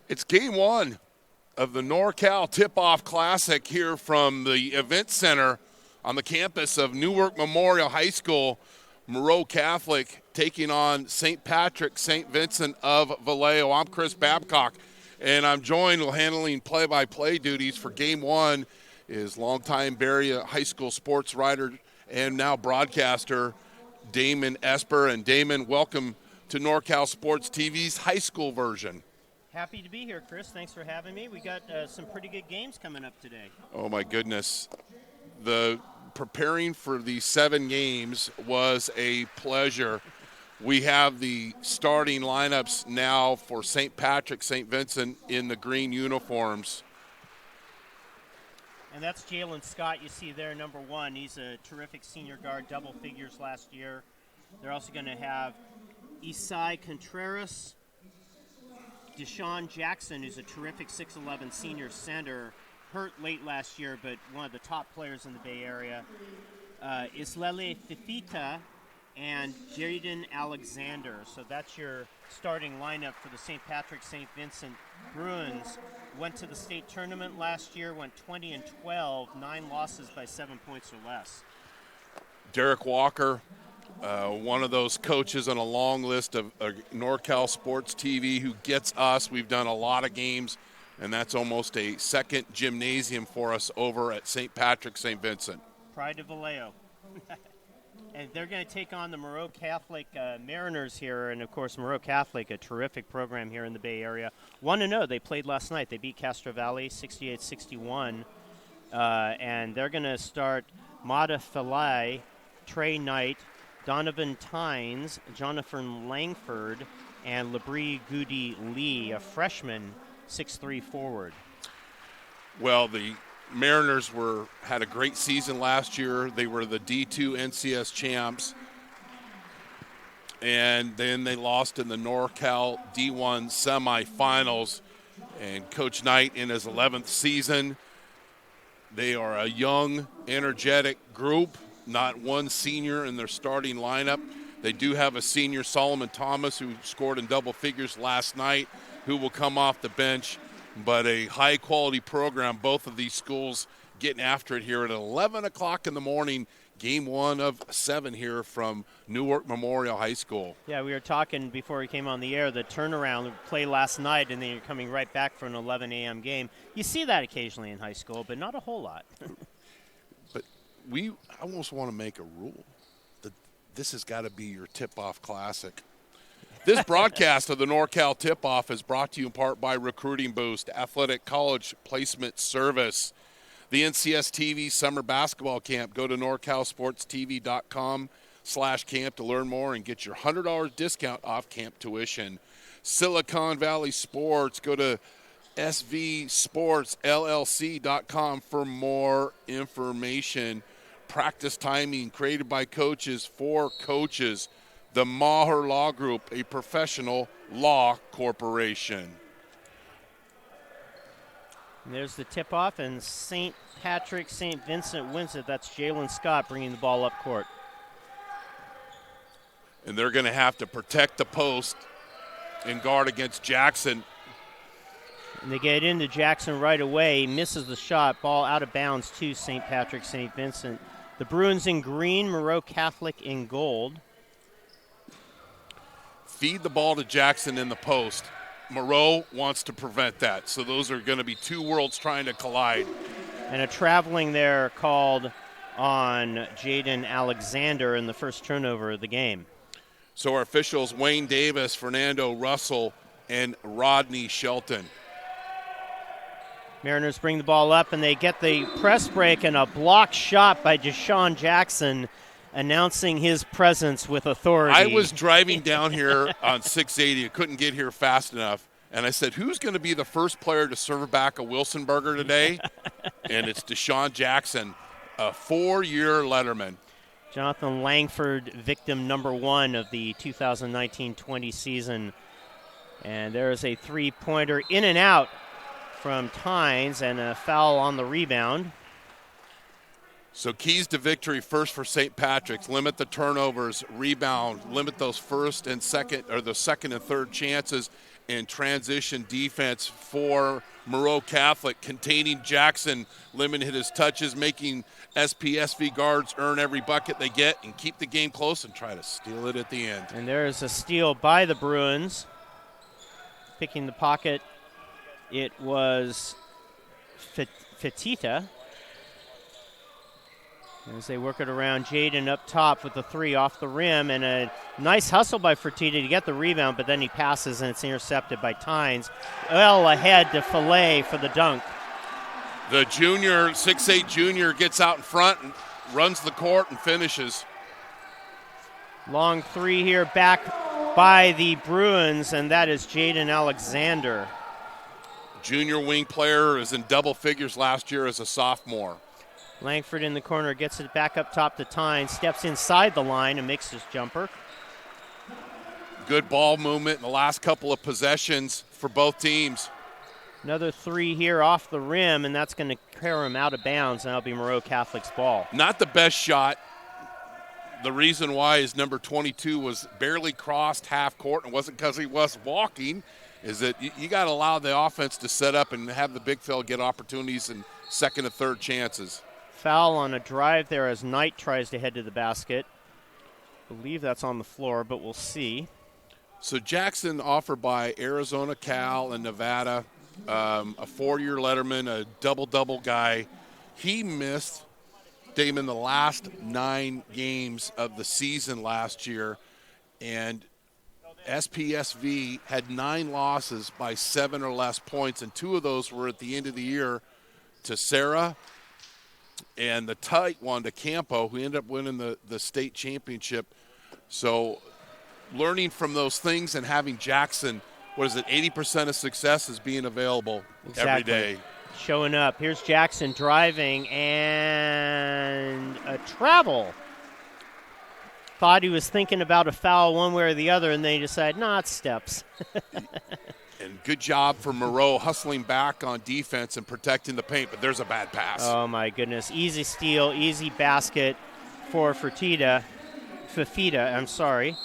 It's game one of the NorCal Tip-Off Classic here from the Event Center on the campus of Newark Memorial High School. Moreau Catholic taking on St. Patrick, St. Vincent of Vallejo. I'm Chris Babcock, and I'm joined handling play-by-play duties for game one is longtime Berea High School sports writer and now broadcaster Damon Esper. And Damon, welcome to NorCal Sports TV's high school version. Happy to be here, Chris. Thanks for having me. We got some pretty good games coming up today. Oh, my goodness. The preparing for these 7 games was a pleasure. We have the starting lineups now for St. Patrick, St. Vincent in the green uniforms. And that's Jalen Scott you see there, number 1. He's a terrific senior guard, double figures last year. They're also going to have Isai Contreras, Deshaun Jackson, who's a terrific 6'11 senior center, hurt late last year, but one of the top players in the Bay Area. Islele Fifita and Jaden Alexander. So that's your starting lineup for the St. Patrick St. Vincent Bruins. Went to the state tournament last year, went 20-12, 9 losses by 7 points or less. Derek Walker, one of those coaches on a long list of NorCal Sports TV who gets us. We've done a lot of games, and that's almost a second gymnasium for us over at St. Patrick, St. Vincent. Pride of Vallejo. And they're going to take on the Moreau Catholic Mariners here. And, of course, Moreau Catholic, a terrific program here in the Bay Area. 1-0. They played last night. They beat Castro Valley 68-61. And they're going to start Mada Falai, Trey Knight, Donovan Tynes, Jonathan Langford, and Labrie Goody Lee, a freshman 6'3" forward. Well, the Mariners had a great season last year. They were the D2 NCS champs. And then they lost in the NorCal D1 semifinals. And Coach Knight in his 11th season. They are a young, energetic group. Not one senior in their starting lineup. They do have a senior, Solomon Thomas, who scored in double figures last night, who will come off the bench. But a high-quality program, both of these schools getting after it here at 11 o'clock in the morning, game one of 7 here from Newark Memorial High School. Yeah, we were talking before we came on the air, the turnaround play last night, and then you're coming right back for an 11 a.m. game. You see that occasionally in high school, but not a whole lot. But we almost want to make a rule that this has got to be your tip-off classic. This broadcast of the NorCal Tip-Off is brought to you in part by Recruiting Boost, Athletic College Placement Service, the NCS TV Summer Basketball Camp. Go to norcalsportstv.com/camp to learn more and get your $100 discount off camp tuition. Silicon Valley Sports. Go to svsportsllc.com for more information. Practice timing created by coaches for coaches. The Maher Law Group, a professional law corporation. And there's the tip-off, and St. Patrick, St. Vincent wins it. That's Jalen Scott bringing the ball up court. And they're going to have to protect the post and guard against Jackson. And they get into Jackson right away. He misses the shot. Ball out of bounds to St. Patrick, St. Vincent. The Bruins in green, Moreau Catholic in gold. Feed the ball to Jackson in the post. Moreau wants to prevent that. So those are going to be two worlds trying to collide. And a traveling there called on Jaden Alexander in the first turnover of the game. So our officials, Wayne Davis, Fernando Russell, and Rodney Shelton. Mariners bring the ball up, and they get the press break and a block shot by Deshaun Jackson, announcing his presence with authority. I was driving down here on 680. I couldn't get here fast enough. And I said, who's going to be the first player to serve back a Wilson burger today? And it's Deshaun Jackson, a 4-year letterman. Jonathan Langford, victim number 1 of the 2019-20 season. And there's a three-pointer in and out from Tynes, and a foul on the rebound. So keys to victory first for St. Patrick's: limit the turnovers, rebound, limit those first and second, or the second and third chances, and transition defense for Moreau Catholic, containing Jackson, limiting his touches, making SPSV guards earn every bucket they get, and keep the game close and try to steal it at the end. And there's a steal by the Bruins. Picking the pocket, it was Fatita. As they work it around, Jaden up top with the 3 off the rim, and a nice hustle by Fertitta to get the rebound, but then he passes and it's intercepted by Tynes. Well ahead to Fillet for the dunk. The junior, 6'8 junior, gets out in front and runs the court and finishes. Long 3 here back by the Bruins, and that is Jaden Alexander. Junior wing player is in double figures last year as a sophomore. Langford in the corner gets it back up top to Tynes, steps inside the line and makes his jumper. Good ball movement in the last couple of possessions for both teams. Another 3 here off the rim, and that's going to carry him out of bounds, and that'll be Moreau Catholic's ball. Not the best shot. The reason why is number 22 was barely crossed half court, and it wasn't because he was walking, is that you got to allow the offense to set up and have the big fella get opportunities and second and third chances. Foul on a drive there as Knight tries to head to the basket. I believe that's on the floor, but we'll see. So Jackson, offered by Arizona, Cal, and Nevada, a 4-year letterman, a double-double guy. He missed, Damon, the last 9 games of the season last year, and SPSV had 9 losses by 7 or less points, and 2 of those were at the end of the year to Sarah, and the tight one to Campo, who ended up winning the state championship. So learning from those things and having Jackson, 80% of success is being available every day. Showing up. Here's Jackson driving, and a travel. Thought he was thinking about a foul one way or the other, and then he decided, it's steps. And good job for Moreau hustling back on defense and protecting the paint, but there's a bad pass. Oh, my goodness. Easy steal, easy basket for Fafita, I'm sorry.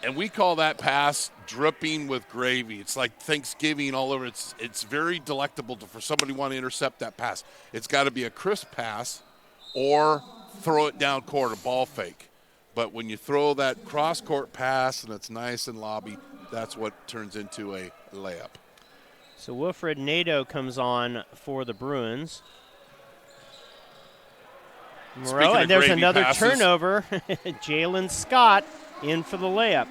And we call that pass dripping with gravy. It's like Thanksgiving all over. It's very delectable for somebody who want to intercept that pass. It's got to be a crisp pass or throw it down court, a ball fake. But when you throw that cross-court pass and it's nice and lobby, that's what turns into a layup. So Wilfred Nadeau comes on for the Bruins. Moreau, and there's another turnover. Jalen Scott in for the layup.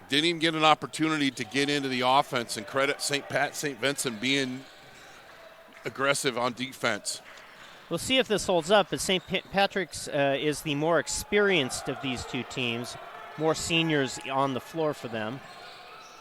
Didn't even get an opportunity to get into the offense, and credit St. Vincent being aggressive on defense. We'll see if this holds up, but St. Patrick's is the more experienced of these two teams, more seniors on the floor for them.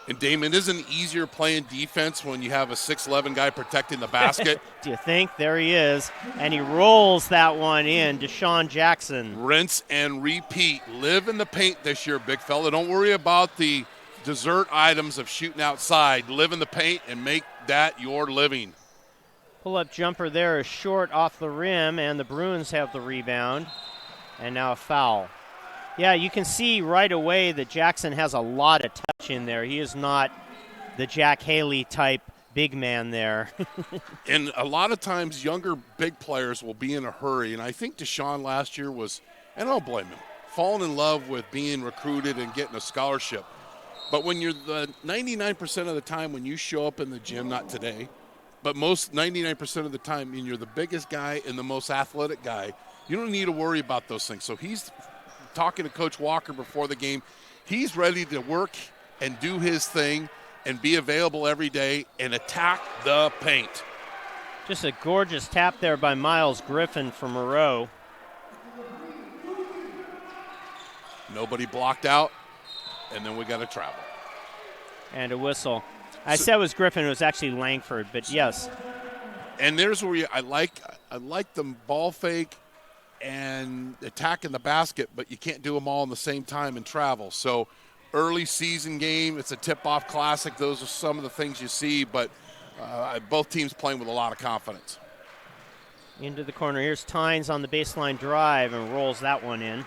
And Damon, isn't easier playing defense when you have a 6'11 guy protecting the basket? Do you think? There he is, and he rolls that one in. Deshaun Jackson. Rinse and repeat. Live in the paint this year, big fella. Don't worry about the dessert items of shooting outside. Live in the paint and make that your living. Pull-up jumper there is short off the rim, and the Bruins have the rebound. And now a foul. Yeah, you can see right away that Jackson has a lot of touch in there. He is not the Jack Haley type big man there. And a lot of times younger big players will be in a hurry. And I think Deshaun last year was, and I don't blame him, falling in love with being recruited and getting a scholarship. But when you're the 99% of the time when you show up in the gym, not today, But 99% of the time, when you're the biggest guy and the most athletic guy, you don't need to worry about those things. So he's talking to Coach Walker before the game. He's ready to work and do his thing and be available every day and attack the paint. Just a gorgeous tap there by Miles Griffin for Moreau. Nobody blocked out, and then we got to travel. And a whistle. I said it was Griffin. It was actually Langford, but yes. And there's where I like the ball fake and attacking the basket, but you can't do them all in the same time and travel. So early season game, it's a tip-off classic. Those are some of the things you see, but both teams playing with a lot of confidence. Into the corner. Here's Tynes on the baseline drive and rolls that one in.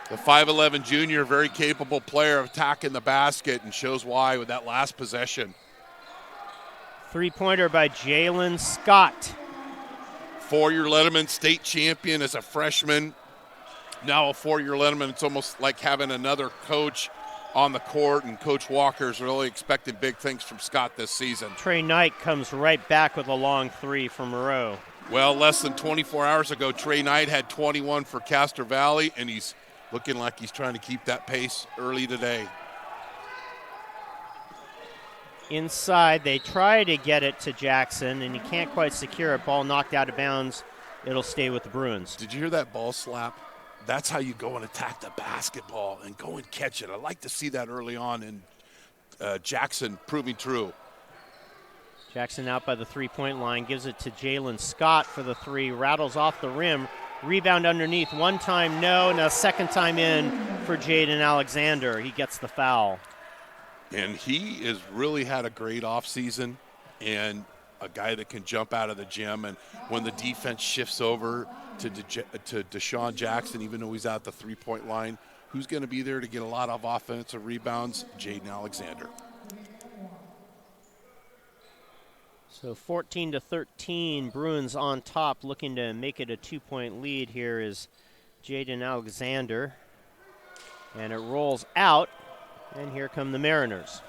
The 5'11 junior, very capable player of attacking the basket, and shows why with that last possession. Three-pointer by Jalen Scott. Four-year Letterman state champion as a freshman. Now a four-year Letterman. It's almost like having another coach on the court, and Coach Walker's really expecting big things from Scott this season. Trey Knight comes right back with a long three from Moreau. Well, less than 24 hours ago, Trey Knight had 21 for Castor Valley, and he's looking like he's trying to keep that pace early today. Inside, they try to get it to Jackson, and he can't quite secure it. Ball knocked out of bounds. It'll stay with the Bruins. Did you hear that ball slap? That's how you go and attack the basketball and go and catch it. I like to see that early on, and Jackson proving true. Jackson out by the three-point line, gives it to Jalen Scott for the three, rattles off the rim. Rebound underneath, one time no, and a second time in for Jaden Alexander. He gets the foul. And he has really had a great offseason and a guy that can jump out of the gym. And when the defense shifts over to Deshaun Jackson, even though he's out the three-point line, who's going to be there to get a lot of offensive rebounds? Jaden Alexander. So 14-13, Bruins on top, looking to make it a 2-point lead. Here is Jaden Alexander. And it rolls out, and here come the Mariners.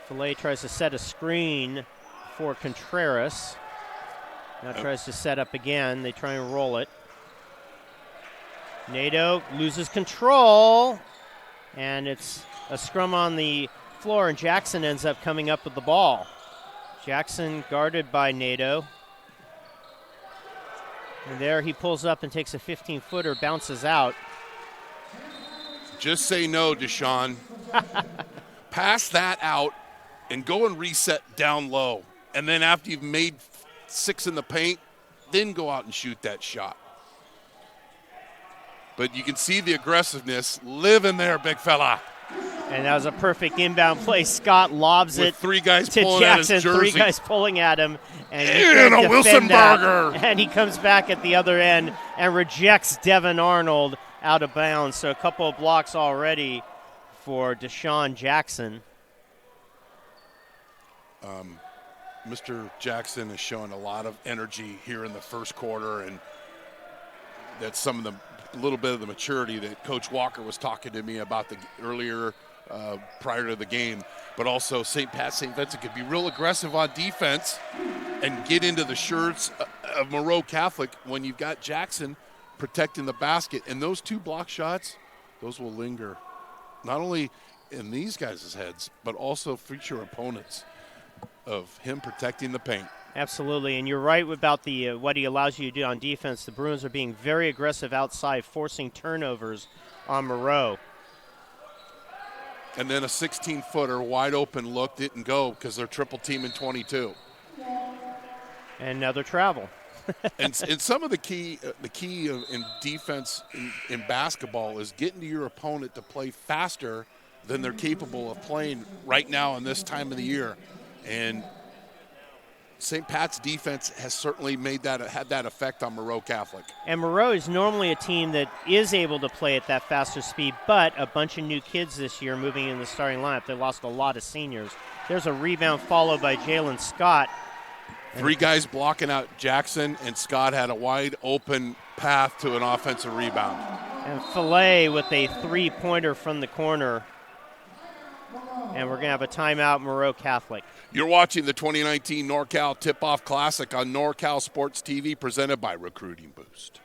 Fillet tries to set a screen for Contreras. Now tries to set up again. They try and roll it. Nadeau loses control, and it's a scrum on the floor, and Jackson ends up coming up with the ball. Jackson guarded by Nadeau. And there he pulls up and takes a 15-footer, bounces out. Just say no, Deshaun. Pass that out and go and reset down low. And then after you've made 6 in the paint, then go out and shoot that shot. But you can see the aggressiveness. Live in there, big fella. And that was a perfect inbound play. Scott lobs with it 3 guys to pulling Jackson. at his jersey. 3 guys pulling at him. And a Wilson burger. And he comes back at the other end and rejects Devin Arnold out of bounds. So a couple of blocks already for Deshaun Jackson. Mr. Jackson is showing a lot of energy here in the first quarter, and that's some of the a little bit of the maturity that Coach Walker was talking to me about earlier prior to the game. But also St. Vincent could be real aggressive on defense and get into the shirts of Moreau Catholic when you've got Jackson protecting the basket. And those 2 block shots, those will linger, not only in these guys' heads, but also future opponents, of him protecting the paint. Absolutely, and you're right about the what he allows you to do on defense. The Bruins are being very aggressive outside, forcing turnovers on Moreau. And then a 16-footer, wide open look, didn't go because they're triple teaming 22. And another travel. and some of the key in defense in basketball is getting to your opponent to play faster than they're capable of playing right now in this time of the year. And St. Pat's defense has certainly had that effect on Moreau Catholic. And Moreau is normally a team that is able to play at that faster speed, but a bunch of new kids this year moving in the starting lineup. They lost a lot of seniors. There's a rebound followed by Jalen Scott. 3 guys blocking out Jackson, and Scott had a wide open path to an offensive rebound. And Fillet with a 3-pointer from the corner. And we're going to have a timeout, Moreau Catholic. You're watching the 2019 NorCal Tip-Off Classic on NorCal Sports TV, presented by Recruiting Boost.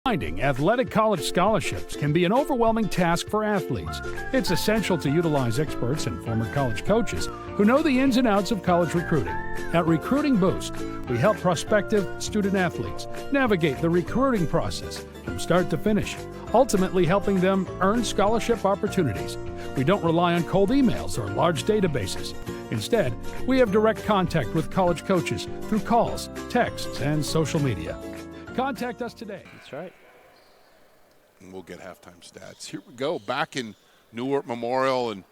Finding athletic college scholarships can be an overwhelming task for athletes. It's essential to utilize experts and former college coaches who know the ins and outs of college recruiting. At Recruiting Boost, we help prospective student athletes navigate the recruiting process from start to finish, ultimately helping them earn scholarship opportunities. We don't rely on cold emails or large databases. Instead, we have direct contact with college coaches through calls, texts, and social media. Contact us today. That's right. And we'll get halftime stats. Here we go. Back in Newark Memorial, and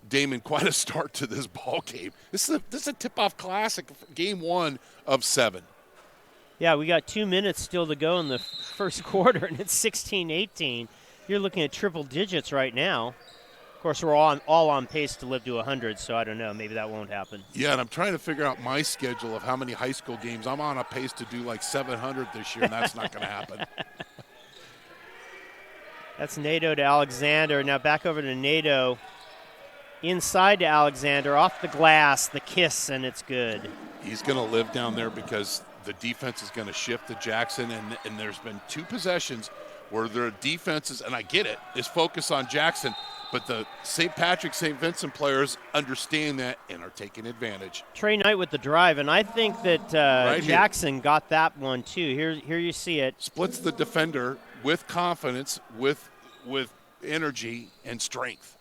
Damon, quite a start to this ball game. This is a tip-off classic, game 1 of 7. Yeah, we got 2 minutes still to go in the first quarter, and it's 16-18. You're looking at triple digits right now. Of course, we're all on pace to live to 100, so I don't know. Maybe that won't happen. Yeah, and I'm trying to figure out my schedule of how many high school games. I'm on a pace to do like 700 this year, and that's not going to happen. That's Nadeau to Alexander. Now back over to Nadeau. Inside to Alexander. Off the glass, the kiss, and it's good. He's going to live down there because the defense is going to shift to Jackson, and there's been 2 possessions where their defenses, and I get it, is focused on Jackson, but the St. Patrick, St. Vincent players understand that and are taking advantage. Trey Knight with the drive, and I think that Jackson got that one too. Here you see it. Splits the defender with confidence, with energy and strength.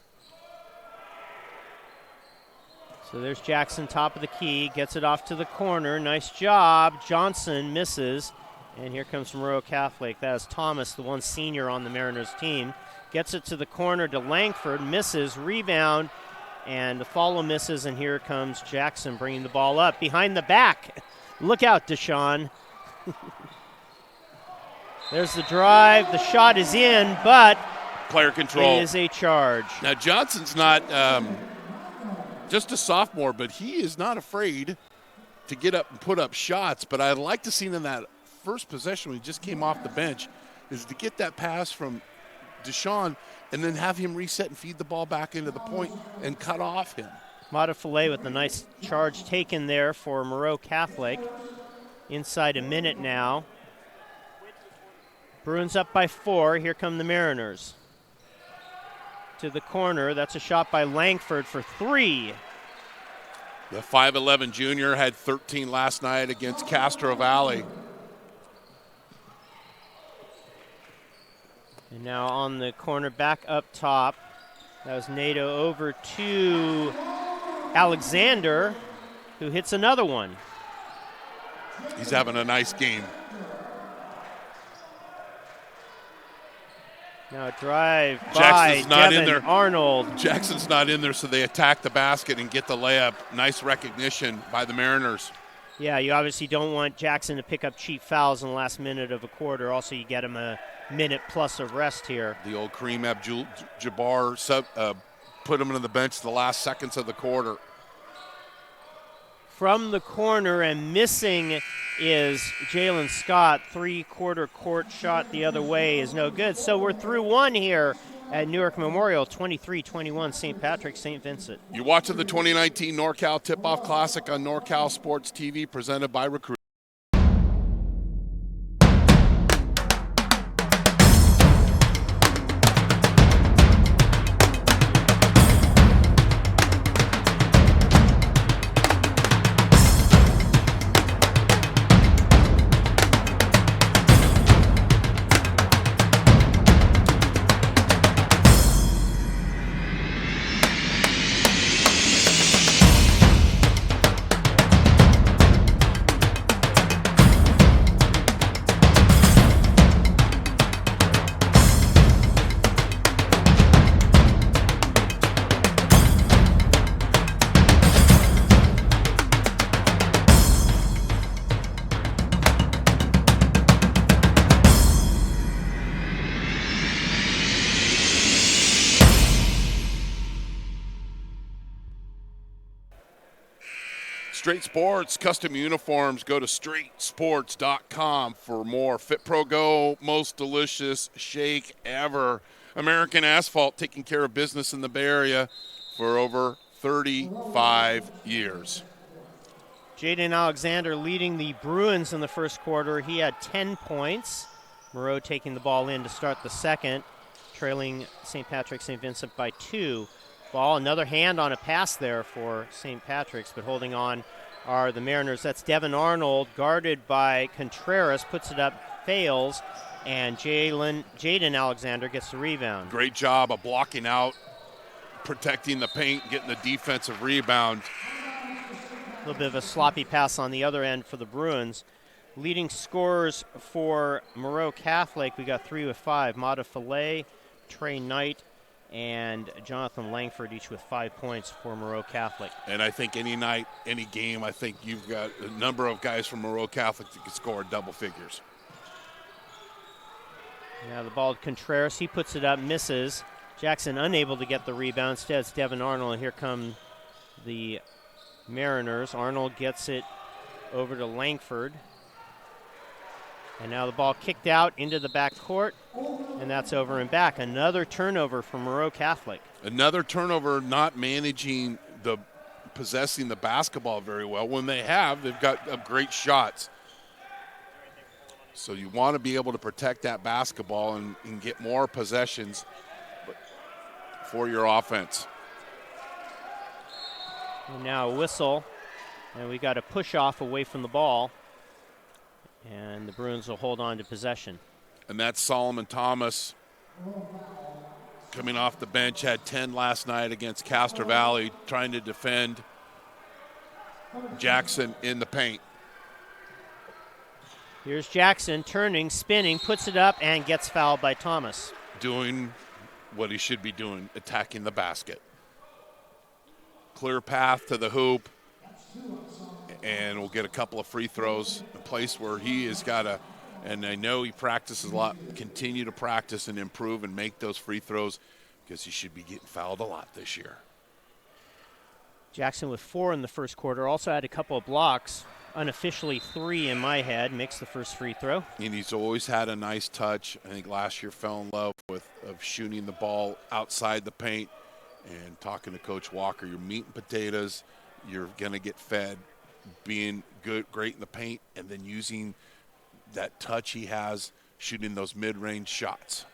So there's Jackson, top of the key, gets it off to the corner. Nice job. Johnson misses, and here comes Moreau Catholic. That is Thomas, the one senior on the Mariners team. Gets it to the corner to Langford, misses, rebound, and the follow misses, and here comes Jackson bringing the ball up. Behind the back. Look out, Deshaun. There's the drive. The shot is in, but player control. It is a charge. Now, Johnson's not just a sophomore, but he is not afraid to get up and put up shots. But I'd like to see him in that first possession when he just came off the bench is to get that pass from Deshaun and then have him reset and feed the ball back into the point and cut off him. Matafilet with a nice charge taken there for Moreau Catholic. Inside a minute now. Bruins up by 4. Here come the Mariners. To the corner. That's a shot by Langford for 3. The 5'11 junior had 13 last night against Castro Valley. And now on the corner back up top. That was Nadeau over to Alexander, who hits another one. He's having a nice game. Now a drive Jackson's by not Devin in there. Arnold. Jackson's not in there, so they attack the basket and get the layup. Nice recognition by the Mariners. Yeah, you obviously don't want Jackson to pick up cheap fouls in the last minute of a quarter. Also, you get him a minute plus of rest here. The old Kareem Abdul-Jabbar put him on the bench the last seconds of the quarter. From the corner and missing is Jalen Scott. 3-quarter court shot the other way is no good. So we're through 1 here at Newark Memorial, 23-21, St. Patrick, St. Vincent. You're watching the 2019 NorCal Tip-Off Classic on NorCal Sports TV, presented by Recruit. Straight Sports, custom uniforms. Go to straightsports.com for more. Fit Pro Go, most delicious shake ever. American Asphalt, taking care of business in the Bay Area for over 35 years. Jaden Alexander leading the Bruins in the first quarter. He had 10 points. Moreau taking the ball in to start the second, trailing St. Patrick's St. Vincent by 2. Ball, another hand on a pass there for St. Patrick's, but holding on are the Mariners. That's Devin Arnold, guarded by Contreras, puts it up, fails, and Jaden Alexander gets the rebound. Great job of blocking out, protecting the paint, getting the defensive rebound. A little bit of a sloppy pass on the other end for the Bruins. Leading scorers for Moreau Catholic, we got 3 with 5. Mata Fillet, Trey Knight, and Jonathan Langford, each with 5 points for Moreau Catholic. And I think any night, any game, I think you've got a number of guys from Moreau Catholic that can score double figures. Now the ball to Contreras. He puts it up, misses. Jackson unable to get the rebound. Instead, it's Devin Arnold, and here come the Mariners. Arnold gets it over to Langford. And now the ball kicked out into the back court, and that's over and back. Another turnover for Moreau Catholic. Another turnover, not managing possessing the basketball very well. When they have, they've got great shots. So you want to be able to protect that basketball and get more possessions for your offense. And now a whistle, and we got a push off away from the ball. And the Bruins will hold on to possession. And that's Solomon Thomas coming off the bench, had 10 last night against Castro Valley, trying to defend Jackson in the paint. Here's Jackson turning, spinning, puts it up, and gets fouled by Thomas. Doing what he should be doing, attacking the basket. Clear path to the hoop. And we'll get a couple of free throws, a place where he has got to, and I know he practices a lot, continue to practice and improve and make those free throws because he should be getting fouled a lot this year. Jackson with 4 in the first quarter, also had a couple of blocks, unofficially 3 in my head, makes the first free throw. And he's always had a nice touch. I think last year fell in love with shooting the ball outside the paint and talking to Coach Walker, your meat and potatoes, you're going to get fed. Being good, great in the paint, and then using that touch he has, shooting those mid-range shots.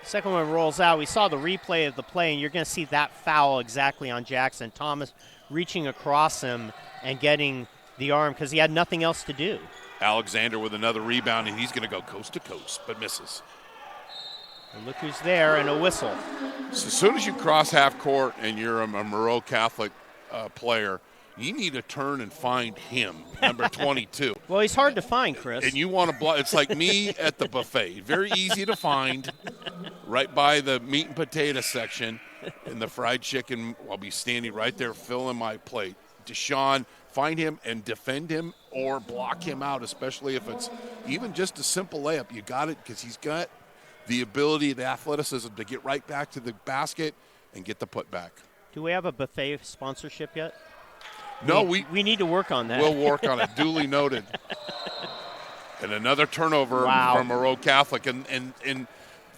Second one rolls out. We saw the replay of the play, and you're going to see that foul exactly on Jackson. Thomas reaching across him and getting the arm because he had nothing else to do. Alexander with another rebound, and he's going to go coast to coast, but misses. And look who's there, and a whistle. So as soon as you cross half court and you're a Moreau Catholic player, you need to turn and find him, number 22. Well, he's hard to find, Chris. And you want to block. It's like me at the buffet. Very easy to find, right by the meat and potato section. And the fried chicken, I'll be standing right there filling my plate. Deshaun, find him and defend him or block him out, especially if it's even just a simple layup. You got it because he's got the ability, the athleticism to get right back to the basket and get the putback. Do we have a buffet sponsorship yet? No, we need to work on that. We'll work on it. Duly noted. And another turnover from Moreau Catholic, and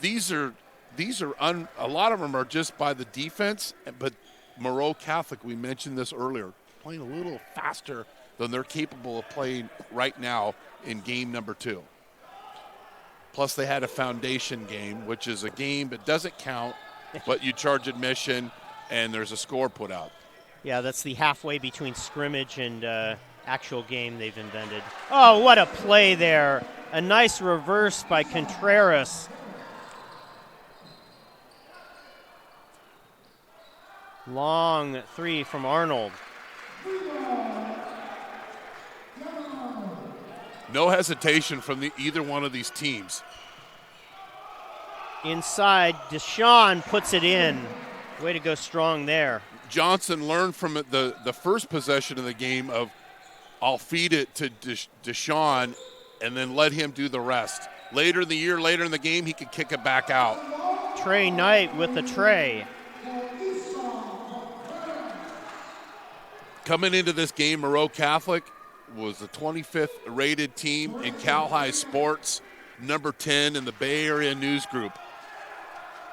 these are a lot of them are just by the defense, but Moreau Catholic, we mentioned this earlier, playing a little faster than they're capable of playing right now in game number 2. Plus, they had a foundation game, which is a game that doesn't count, but you charge admission, and there's a score put out. Yeah, that's the halfway between scrimmage and actual game they've invented. Oh, what a play there. A nice reverse by Contreras. Long 3 from Arnold. No hesitation from either one of these teams. Inside, Deshaun puts it in. Way to go strong there. Johnson learned from the first possession of the game of I'll feed it to Deshaun and then let him do the rest. Later in the year, later in the game, he could kick it back out. Trey Knight with the tray. Coming into this game, Moreau Catholic was the 25th rated team in Cal High Sports, number 10 in the Bay Area News Group.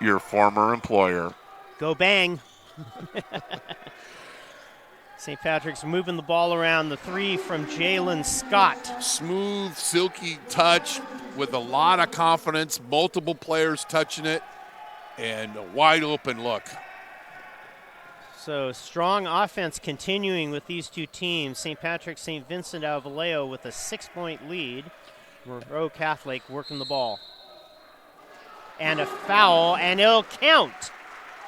Your former employer. Go Bang. St. Patrick's moving the ball around. The three from Jalen Scott. Smooth, silky touch with a lot of confidence, multiple players touching it, and a wide open look. So strong offense continuing with these two teams. St. Patrick's, St. Vincent out of Vallejo with a 6-point lead. Moreau Catholic working the ball. And a foul, and it'll count.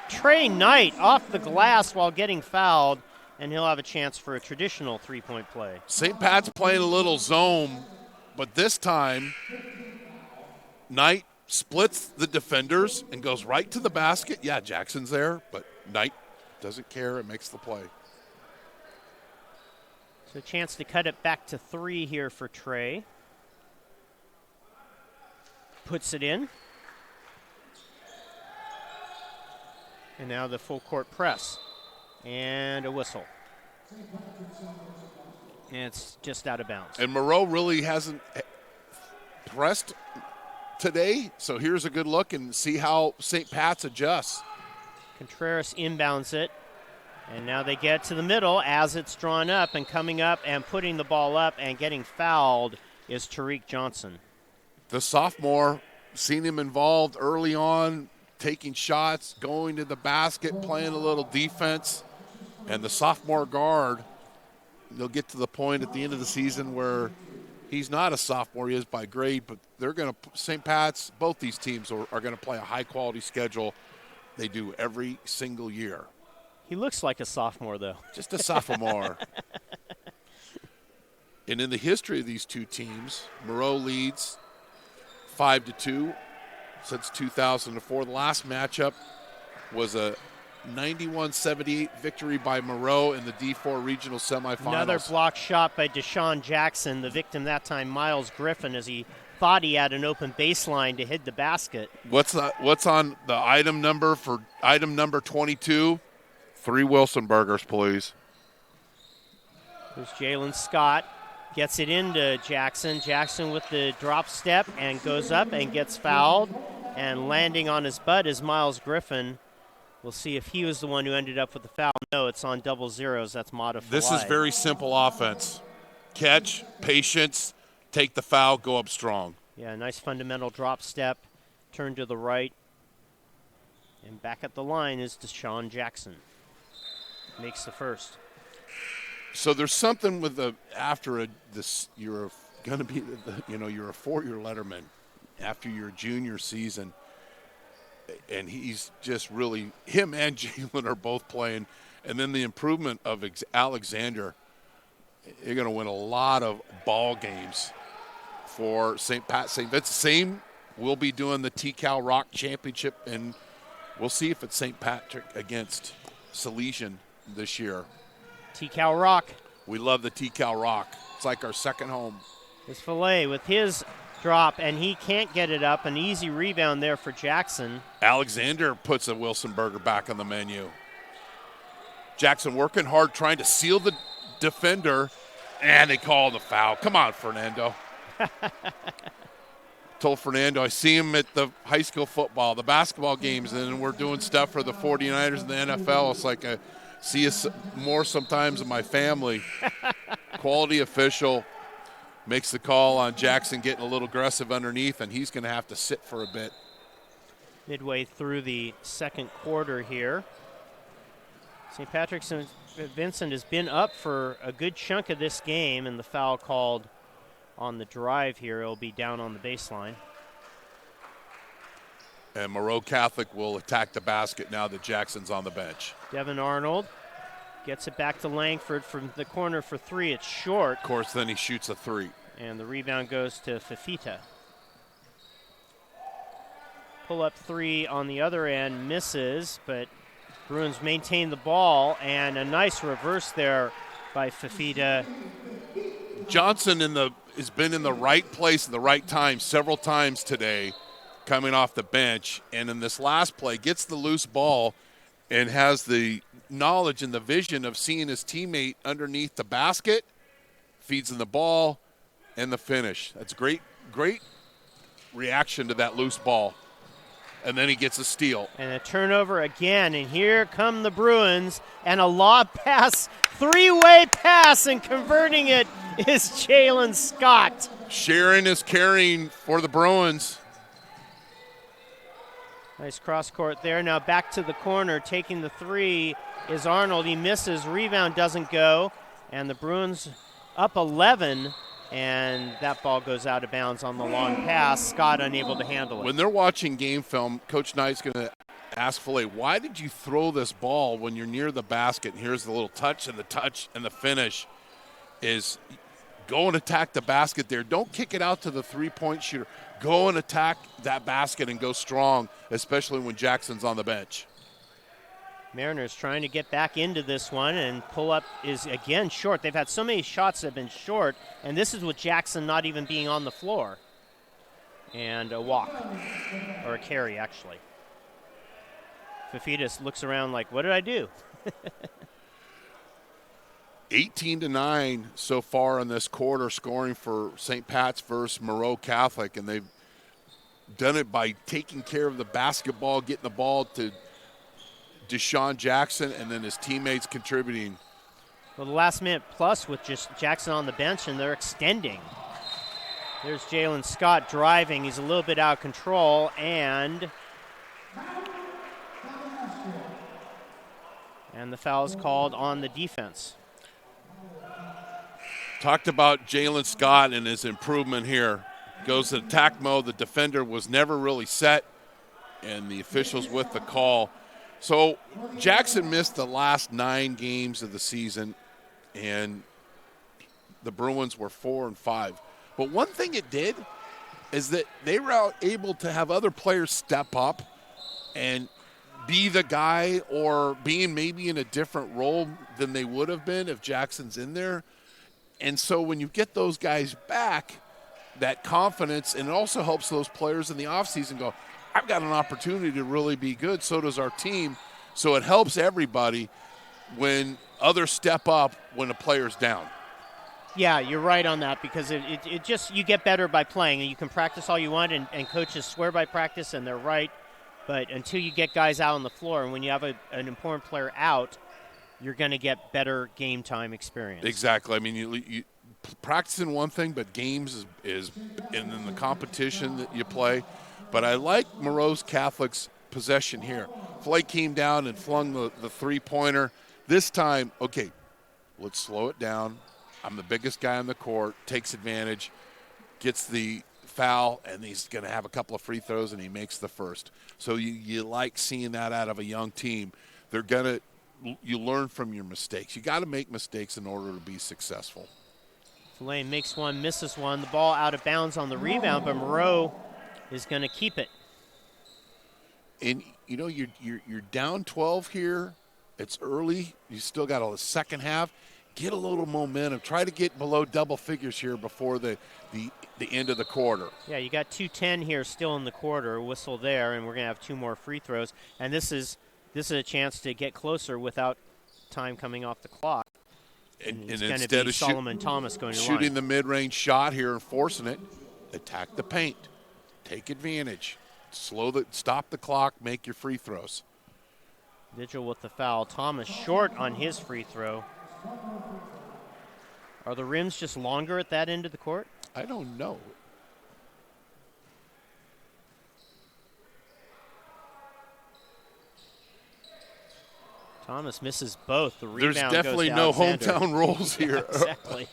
Trey Knight off the glass while getting fouled, and he'll have a chance for a traditional 3-point play. St. Pat's playing a little zone, but this time Knight splits the defenders and goes right to the basket. Yeah, Jackson's there, but Knight doesn't care and makes the play. So a chance to cut it back to 3 here for Trey. Puts it in. And now the full court press. And a whistle. And it's just out of bounds. And Moreau really hasn't pressed today, so here's a good look and see how St. Pat's adjusts. Contreras inbounds it. And now they get to the middle as it's drawn up, and coming up and putting the ball up and getting fouled is Tariq Johnson. The sophomore, seen him involved early on, taking shots, going to the basket, playing a little defense. And the sophomore guard, they'll get to the point at the end of the season where he's not a sophomore, he is by grade, but they're going to, St. Pat's, both these teams are going to play a high-quality schedule. They do every single year. He looks like a sophomore, though. Just a sophomore. And in the history of these two teams, Moreau leads 5-2 since 2004. The last matchup was a 91-78 victory by Moreau in the D4 regional semifinals. Another block shot by Deshaun Jackson, the victim that time, Miles Griffin, as he thought he had an open baseline to hit the basket. What's on the item number for item number 22? 3 Wilson burgers, please. There's Jalen Scott. Gets it into Jackson. Jackson with the drop step and goes up and gets fouled. And landing on his butt is Miles Griffin. We'll see if he was the one who ended up with the foul. No, it's on double zeros. That's modified. This is very simple offense. Catch, patience, take the foul, go up strong. Yeah, nice fundamental drop step. Turn to the right. And back at the line is Deshaun Jackson. Makes the first. So there's something with you're going to be, you're a 4-year letterman after your junior season, and he's just really, him and Jalen are both playing, and then the improvement of Alexander, you're going to win a lot of ball games for St. Pat. St. Vincent, same, we'll be doing the T-Cal Rock Championship, and we'll see if it's St. Patrick against Salesian this year. T-Cal Rock. We love the T-Cal Rock. It's like our second home. It's Fillet with his drop, and he can't get it up. An easy rebound there for Jackson. Alexander puts a Wilson burger back on the menu. Jackson working hard, trying to seal the defender, and they call the foul. Come on, Fernando. Told Fernando, I see him at the high school football, the basketball games, and then we're doing stuff for the 49ers and the NFL. It's like see us more sometimes in my family. Quality official makes the call on Jackson getting a little aggressive underneath, and he's going to have to sit for a bit. Midway through the second quarter here. St. Patrick's and Vincent has been up for a good chunk of this game, and the foul called on the drive here. It'll be down on the baseline. And Moreau Catholic will attack the basket now that Jackson's on the bench. Devin Arnold gets it back to Langford from the corner for 3. It's short. Of course, then he shoots a 3. And the rebound goes to Fafita. Pull-up 3 on the other end, misses, but Bruins maintain the ball, and a nice reverse there by Fafita. Johnson has been in the right place at the right time several times today, coming off the bench, and in this last play gets the loose ball and has the knowledge and the vision of seeing his teammate underneath the basket, feeds in the ball, and the finish. That's great reaction to that loose ball. and then he gets a steal. And a turnover again, and here come the Bruins, and a lob pass, three-way pass, and converting it is Jalen Scott. Sharon is carrying for the Bruins. Nice cross-court there. Now back to the corner, taking the three is Arnold. He misses, rebound doesn't go, and the Bruins up 11, and that ball goes out of bounds on the long pass. Scott unable to handle it. When they're watching game film, Coach Knight's going to ask Filet, why did you throw this ball when you're near the basket? And here's the little touch, and the finish is go and attack the basket there. Don't kick it out to the three-point shooter. Go and attack that basket and go strong, especially when Jackson's on the bench. Mariners trying to get back into this one, and pull-up is again short. They've had so many shots that have been short, and this is with Jackson not even being on the floor. And a walk, or a carry, actually. Fafita looks around like, what did I do? 18-9 so far in this quarter, scoring for St. Pat's versus Moreau Catholic, and they've done it by taking care of the basketball, getting the ball to Deshaun Jackson, and then his teammates contributing. Well, the last minute plus with just Jackson on the bench, and they're extending. There's Jalen Scott driving. He's a little bit out of control, and the foul is called on the defense. Talked about Jalen Scott and his improvement here. Goes to attack mode. The defender was never really set, and the officials with the call. So Jackson missed the last 9 games of the season, and the Bruins were 4-5. But one thing it did is that they were able to have other players step up and be the guy, or being maybe in a different role than they would have been if Jackson's in there. And so when you get those guys back, that confidence, and it also helps those players in the offseason go, I've got an opportunity to really be good. So does our team. So it helps everybody when others step up when a player's down. Yeah, you're right on that, because it just, you get better by playing, and you can practice all you want, and coaches swear by practice, and they're right. But until you get guys out on the floor, and when you have an important player out, you're going to get better game time experience. Exactly. I mean, you practicing one thing, but games is in the competition that you play. But I like Moreau's Catholic's possession here. Flake came down and flung the three-pointer. This time, okay, let's slow it down. I'm the biggest guy on the court, takes advantage, gets the foul, and he's going to have a couple of free throws, and he makes the first. So you like seeing that out of a young team. You learn from your mistakes. You got to make mistakes in order to be successful. Tulane makes one, misses one. The ball out of bounds on the rebound, but Moreau is going to keep it. And you're down 12 here. It's early. You still got a second half. Get a little momentum. Try to get below double figures here before the end of the quarter. Yeah, you got 2:10 here still in the quarter. Whistle there, and we're going to have 2 more free throws. And this is a chance to get closer without time coming off the clock. And it's instead of Solomon Thomas going to shooting the mid-range shot here and forcing it, attack the paint, take advantage, stop the clock, make your free throws. Vigil with the foul. Thomas short on his free throw. Are the rims just longer at that end of the court? I don't know. Thomas misses both. The rebound There's definitely goes to no Alexander. hometown rules here. Exactly.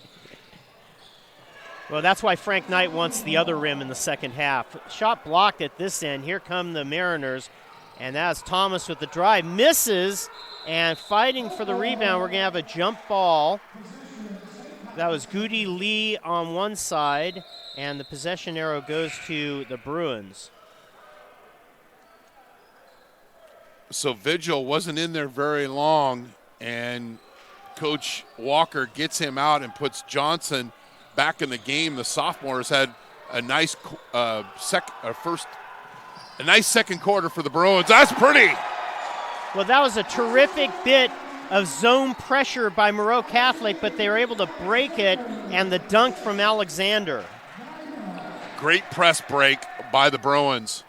Well, that's why Frank Knight wants the other rim in the second half. Shot blocked at this end. Here come the Mariners. And that's Thomas with the drive. Misses, and fighting for the rebound. We're going to have a jump ball. That was Goody Lee on one side, and the possession arrow goes to the Bruins. So Vigil wasn't in there very long, and Coach Walker gets him out and puts Johnson back in the game. The sophomore has had a nice second quarter for the Bruins. That's pretty. Well, that was a terrific bit of zone pressure by Moreau Catholic, but they were able to break it, and the dunk from Alexander. Great press break by the Bruins.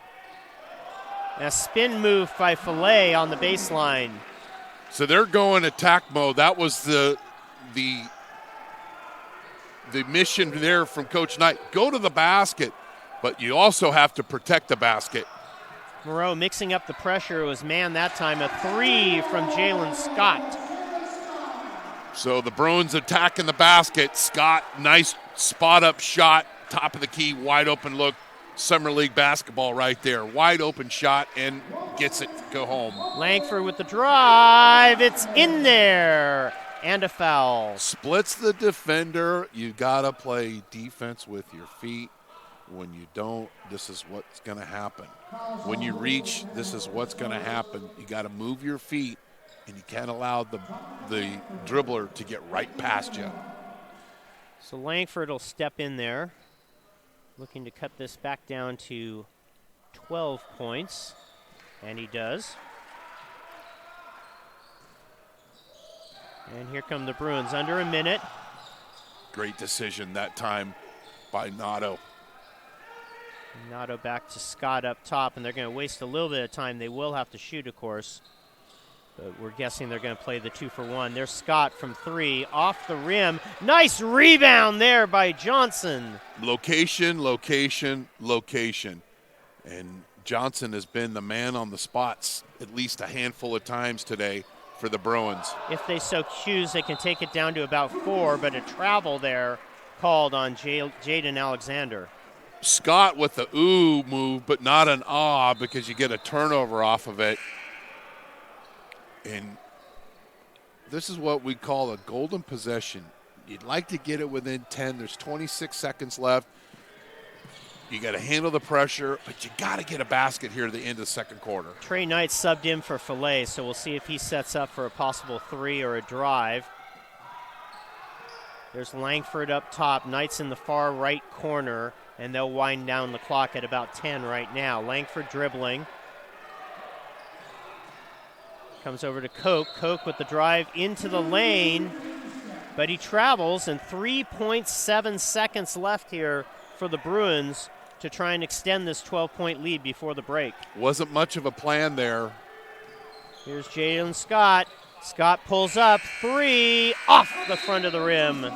A spin move by Filet on the baseline. So they're going attack mode. That was the mission there from Coach Knight. Go to the basket, but you also have to protect the basket. Moreau mixing up the pressure. It was man that time. A 3 from Jalen Scott. So the Bruins attacking the basket. Scott, nice spot-up shot, top of the key, wide open look. Summer League basketball right there. Wide open shot and gets it to go home. Langford with the drive. It's in there. And a foul. Splits the defender. You got to play defense with your feet. When you don't, this is what's going to happen. When you reach, this is what's going to happen. You got to move your feet, and you can't allow the dribbler to get right past you. So Langford will step in there, looking to cut this back down to 12 points, and he does. And here come the Bruins, under a minute. Great decision that time by Nato. Nato back to Scott up top, and they're going to waste a little bit of time. They will have to shoot, of course, but we're guessing they're going to play the 2-for-1. There's Scott from 3, off the rim. Nice rebound there by Johnson. Location, location, location. And Johnson has been the man on the spots at least a handful of times today for the Bruins. If they so choose, they can take it down to about 4, but a travel there called on Jaden Alexander. Scott with the ooh move, but not an ah, because you get a turnover off of it. And this is what we call a golden possession. You'd like to get it within 10. There's 26 seconds left. You got to handle the pressure, but you got to get a basket here at the end of the second quarter. Trey Knight subbed in for Filet, so we'll see if he sets up for a possible 3 or a drive. There's Langford up top. Knight's in the far right corner, and they'll wind down the clock at about 10 right now. Langford dribbling. Comes over to Koch. Koch with the drive into the lane, but he travels, and 3.7 seconds left here for the Bruins to try and extend this 12-point lead before the break. Wasn't much of a plan there. Here's Jalen Scott. Scott pulls up, 3, off the front of the rim,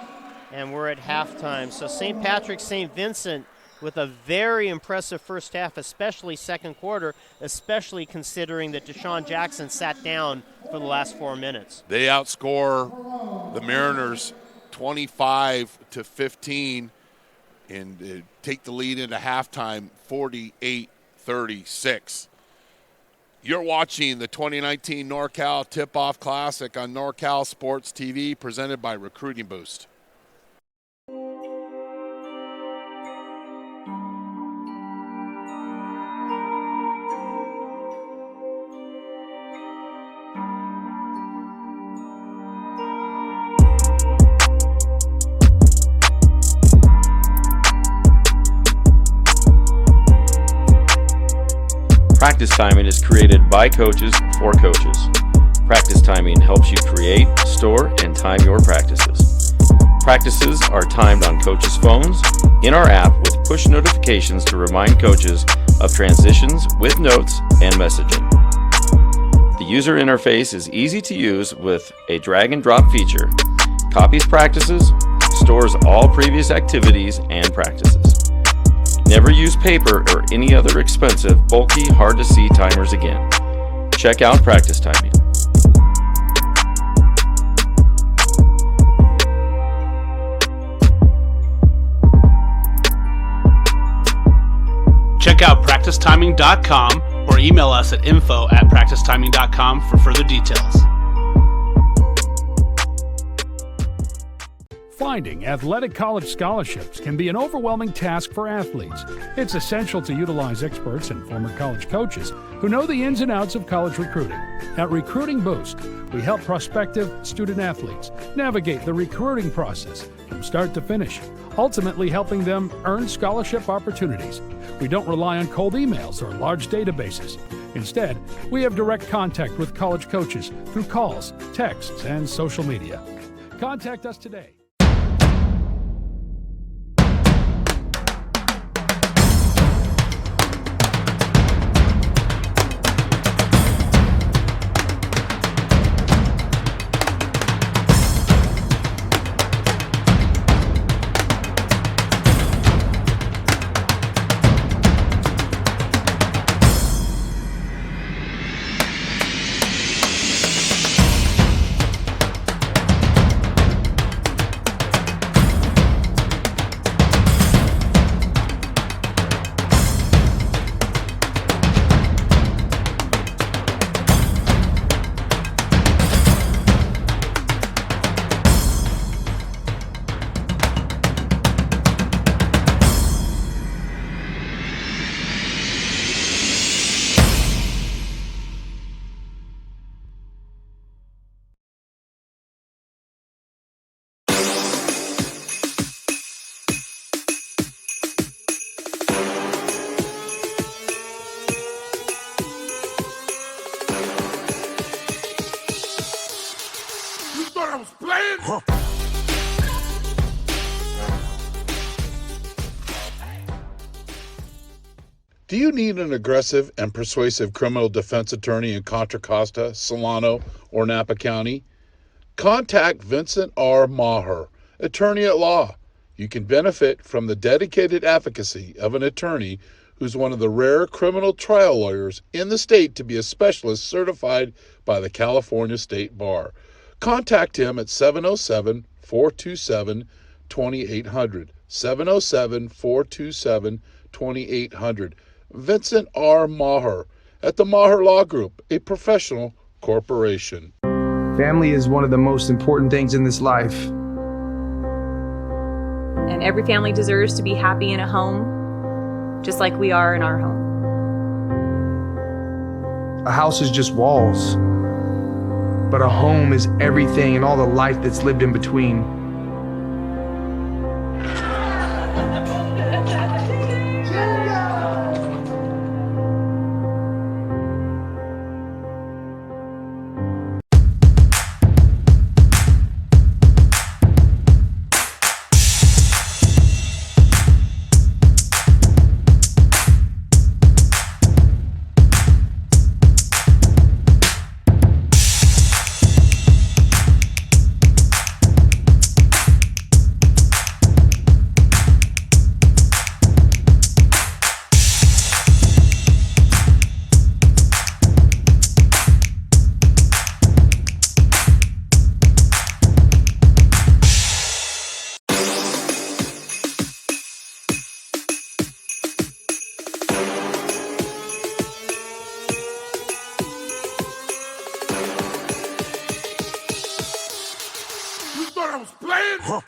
and we're at halftime. So St. Patrick's St. Vincent with a very impressive first half, especially second quarter, especially considering that Deshaun Jackson sat down for the last 4 minutes. They outscore the Mariners 25-15 and take the lead into halftime 48-36. You're watching the 2019 NorCal Tip-Off Classic on NorCal Sports TV, presented by Recruiting Boost. Practice timing is created by coaches for coaches. Practice timing helps you create, store, and time your practices. Practices are timed on coaches' phones, in our app with push notifications to remind coaches of transitions with notes and messaging. The user interface is easy to use with a drag and drop feature. Copies practices, stores all previous activities and practices. Never use paper or any other expensive, bulky, hard-to-see timers again. Check out practice timing. Check out practicetiming.com or email us at info@practicetiming.com for further details. Finding athletic college scholarships can be an overwhelming task for athletes. It's essential to utilize experts and former college coaches who know the ins and outs of college recruiting. At Recruiting Boost, we help prospective student athletes navigate the recruiting process from start to finish, ultimately helping them earn scholarship opportunities. We don't rely on cold emails or large databases. Instead, we have direct contact with college coaches through calls, texts, and social media. Contact us today. thought I was playing? Huh. Do you need an aggressive and persuasive criminal defense attorney in Contra Costa, Solano, or Napa County? Contact Vincent R. Maher, attorney at law. You can benefit from the dedicated advocacy of an attorney who's one of the rare criminal trial lawyers in the state to be a specialist certified by the California State Bar. Contact him at 707-427-2800. 707-427-2800. Vincent R. Maher at the Maher Law Group, a professional corporation. Family is one of the most important things in this life. And every family deserves to be happy in a home, just like we are in our home. A house is just walls, but a home is everything and all the life that's lived in between. I was playing? Huh.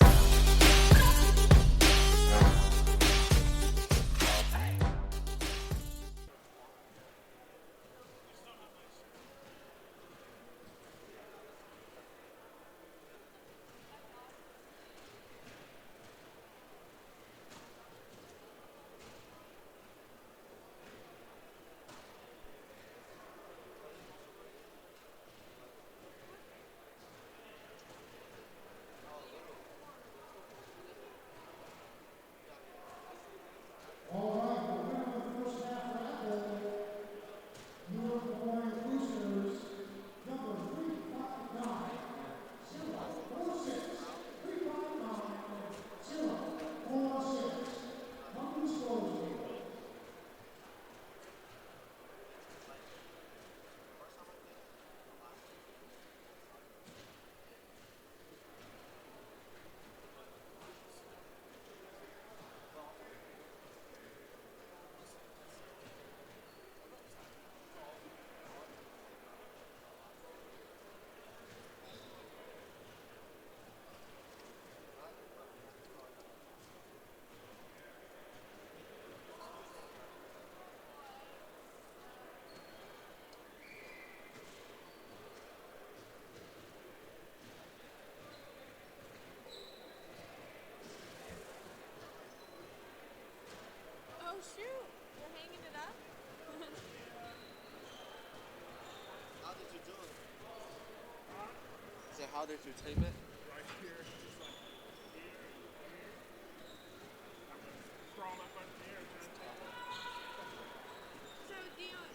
Oh shoot, you're hanging it up? How did you do it? Is it how did you tape it? Right here, just like crawl up under the air and just tape it. So Dion,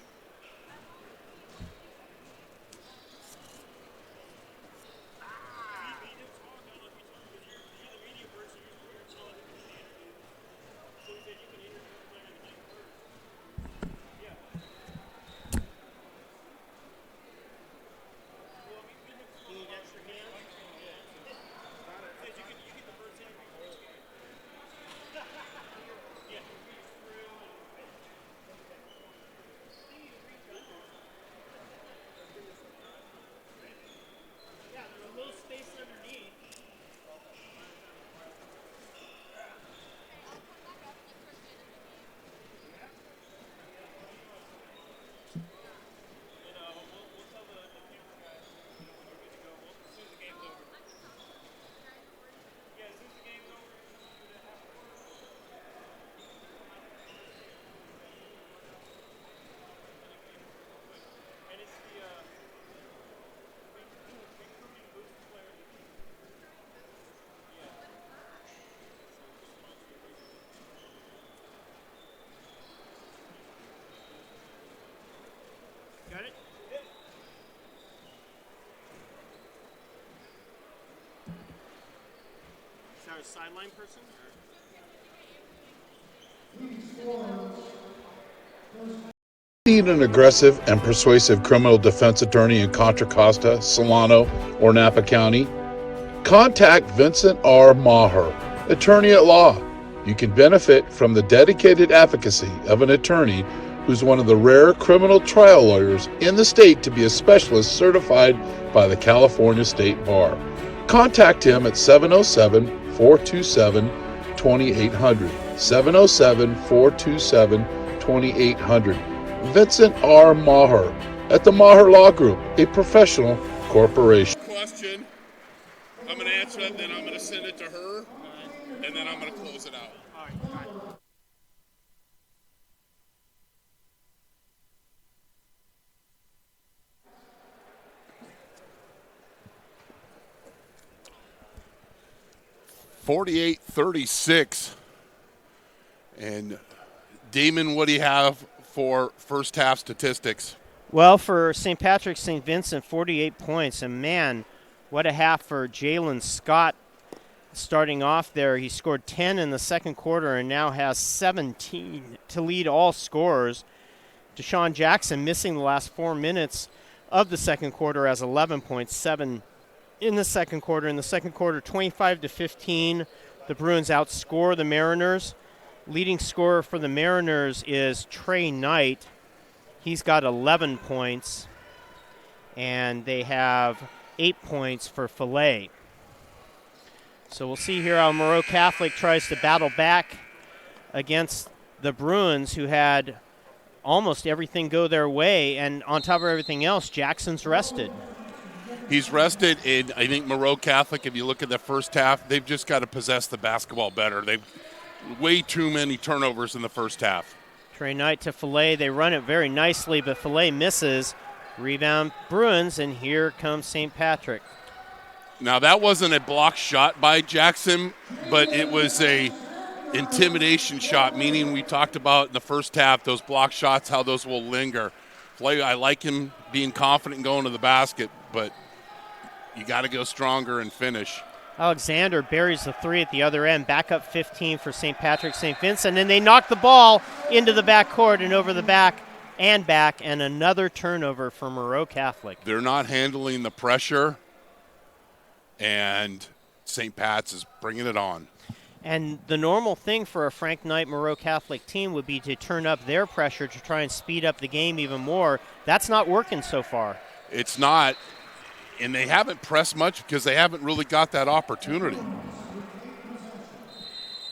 a sideline person? Need an aggressive and persuasive criminal defense attorney in Contra Costa, Solano, or Napa County? Contact Vincent R. Maher, attorney at law. You can benefit from the dedicated advocacy of an attorney who's one of the rare criminal trial lawyers in the state to be a specialist certified by the California State Bar. Contact him at 707-427-2800. 707-427-2800. Vincent R. Maher at the Maher Law Group, a professional corporation. Question. I'm going to answer it, then I'm going to send it to her, and then I'm going to close it out. All right, all right. 48-36. And Damon, what do you have for first half statistics? Well, for St. Patrick's St. Vincent, 48 points. And man, what a half for Jalen Scott starting off there. He scored 10 in the second quarter and now has 17 to lead all scorers. Deshaun Jackson missing the last 4 minutes of the second quarter has 11.7 in the second quarter. In the second quarter, 25-15, the Bruins outscore the Mariners. Leading scorer for the Mariners is Trey Knight. He's got 11 points, and they have 8 points for Filet. So we'll see here how Moreau Catholic tries to battle back against the Bruins, who had almost everything go their way, and on top of everything else, Jackson's rested. He's rested, and I think Moreau Catholic, if you look at the first half, they've just got to possess the basketball better. They've way too many turnovers in the first half. Trey Knight to Filet. They run it very nicely, but Filet misses. Rebound Bruins, and here comes St. Patrick. Now, that wasn't a block shot by Jackson, but it was a intimidation shot, meaning we talked about in the first half, those block shots, how those will linger. Filet, I like him being confident and going to the basket, but you got to go stronger and finish. Alexander buries the three at the other end. Back up 15 for St. Patrick St. Vincent, and they knock the ball into the backcourt and over the back, and another turnover for Moreau Catholic. They're not handling the pressure, and St. Pat's is bringing it on. And the normal thing for a Frank Knight Moreau Catholic team would be to turn up their pressure to try and speed up the game even more. That's not working so far. It's not. And they haven't pressed much because they haven't really got that opportunity.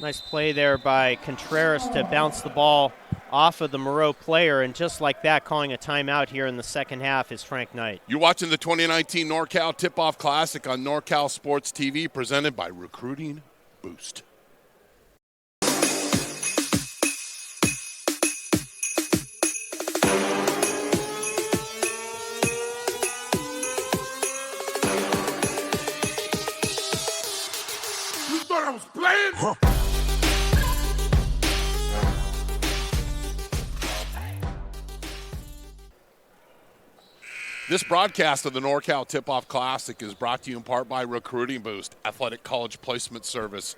Nice play there by Contreras to bounce the ball off of the Moreau player, and just like that, calling a timeout here in the second half is Frank Knight. You're watching the 2019 NorCal Tip-Off Classic on NorCal Sports TV, presented by Recruiting Boost. I was playing? Huh. This broadcast of the NorCal Tip-Off Classic is brought to you in part by Recruiting Boost, Athletic College Placement Service,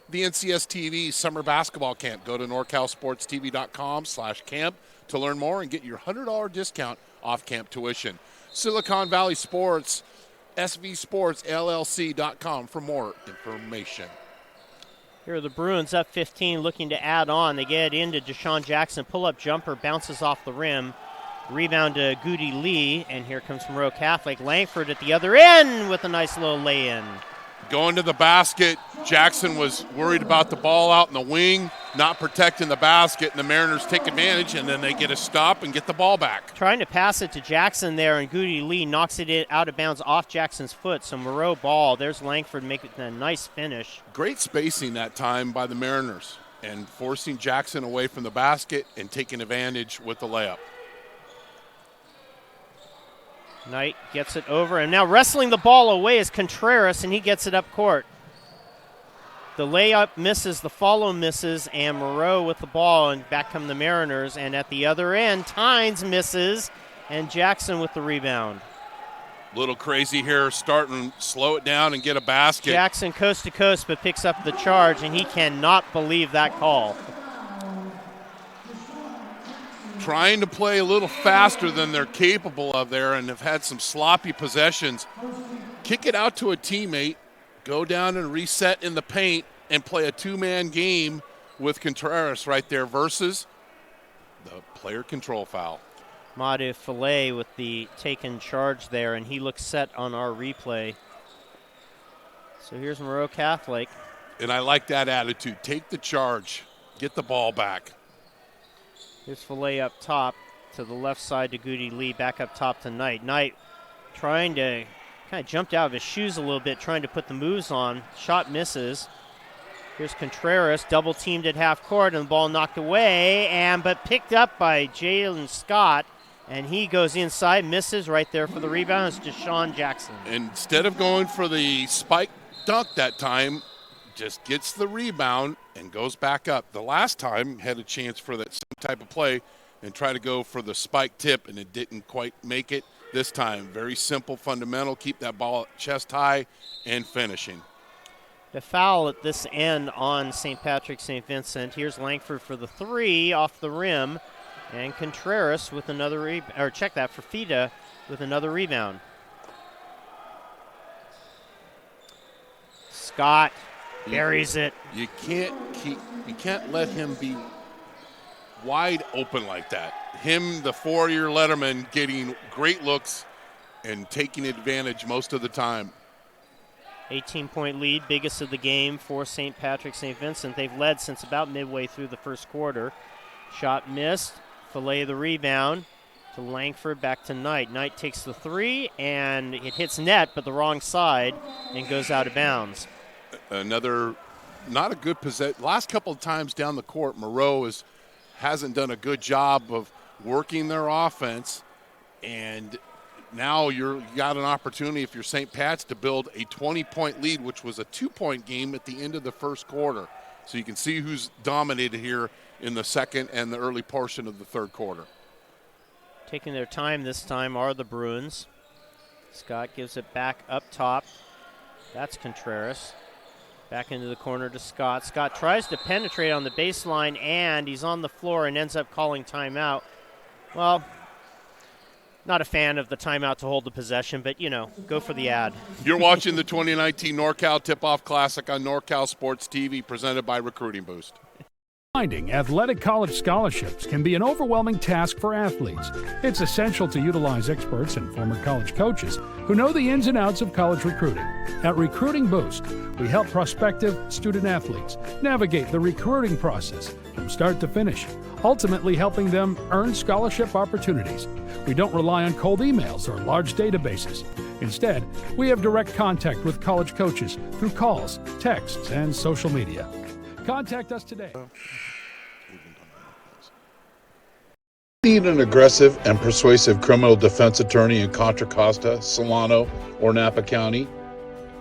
the NCSTV Summer Basketball Camp. Go to NorCalSportsTV.com/camp to learn more and get your $100 discount off camp tuition. Silicon Valley Sports, svsportsllc.com for more information. Here are the Bruins up 15, looking to add on. They get into Deshaun Jackson. Pull-up jumper, bounces off the rim. Rebound to Goody Lee, and here comes Moreau Catholic. Langford at the other end with a nice little lay-in. Going to the basket, Jackson was worried about the ball out in the wing, not protecting the basket, and the Mariners take advantage, and then they get a stop and get the ball back. Trying to pass it to Jackson there, and Goody Lee knocks it out of bounds off Jackson's foot. So Moreau ball. There's Langford making a nice finish. Great spacing that time by the Mariners, and forcing Jackson away from the basket and taking advantage with the layup. Knight gets it over, and now wrestling the ball away is Contreras, and he gets it up court. The layup misses, the follow misses, and Moreau with the ball, and back come the Mariners. And at the other end, Tynes misses, and Jackson with the rebound. Little crazy here, starting slow it down and get a basket. Jackson coast to coast, but picks up the charge, and he cannot believe that call. Trying to play a little faster than they're capable of there and have had some sloppy possessions. Kick it out to a teammate, go down and reset in the paint and play a two-man game with Contreras right there versus the player control foul. Made Filet with the taken charge there, and he looks set on our replay. So here's Moreau Catholic. And I like that attitude. Take the charge. Get the ball back. Here's Filet up top to the left side to Goody Lee, back up top to Knight. Knight trying to kind of jumped out of his shoes a little bit, trying to put the moves on. Shot misses. Here's Contreras, double teamed at half court, and the ball knocked away, but picked up by Jalen Scott, and he goes inside, misses right there for the rebound. It's Deshaun Jackson. Instead of going for the spike dunk that time, just gets the rebound and goes back up. The last time had a chance for that same type of play and try to go for the spike tip, and it didn't quite make it this time. Very simple, fundamental, keep that ball chest high and finishing. The foul at this end on St. Patrick St. Vincent. Here's Langford for the three off the rim, and Contreras with another Fafita with another rebound. Scott buries it. You can't let him be wide open like that. Him, the four-year letterman, getting great looks and taking advantage most of the time. 18-point lead, biggest of the game for St. Patrick St. Vincent. They've led since about midway through the first quarter. Shot missed. Filet the rebound to Langford, back to Knight. Knight takes the three, and it hits net, but the wrong side, and goes out of bounds. Another not a good possession. Last couple of times down the court, Moreau hasn't done a good job of working their offense, and now you got an opportunity, if you're St. Pat's, to build a 20-point lead, which was a 2-point game at the end of the first quarter. So you can see who's dominated here in the second and the early portion of the third quarter. Taking their time this time are the Bruins. Scott gives it back up top. That's Contreras. Back into the corner to Scott. Scott tries to penetrate on the baseline, and he's on the floor and ends up calling timeout. Well, not a fan of the timeout to hold the possession, but, go for the ad. You're watching the 2019 NorCal Tip-Off Classic on NorCal Sports TV, presented by Recruiting Boost. Finding athletic college scholarships can be an overwhelming task for athletes. It's essential to utilize experts and former college coaches who know the ins and outs of college recruiting. At Recruiting Boost, we help prospective student athletes navigate the recruiting process from start to finish, ultimately helping them earn scholarship opportunities. We don't rely on cold emails or large databases. Instead, we have direct contact with college coaches through calls, texts, and social media. Contact us today. Need an aggressive and persuasive criminal defense attorney in Contra Costa, Solano, or Napa County?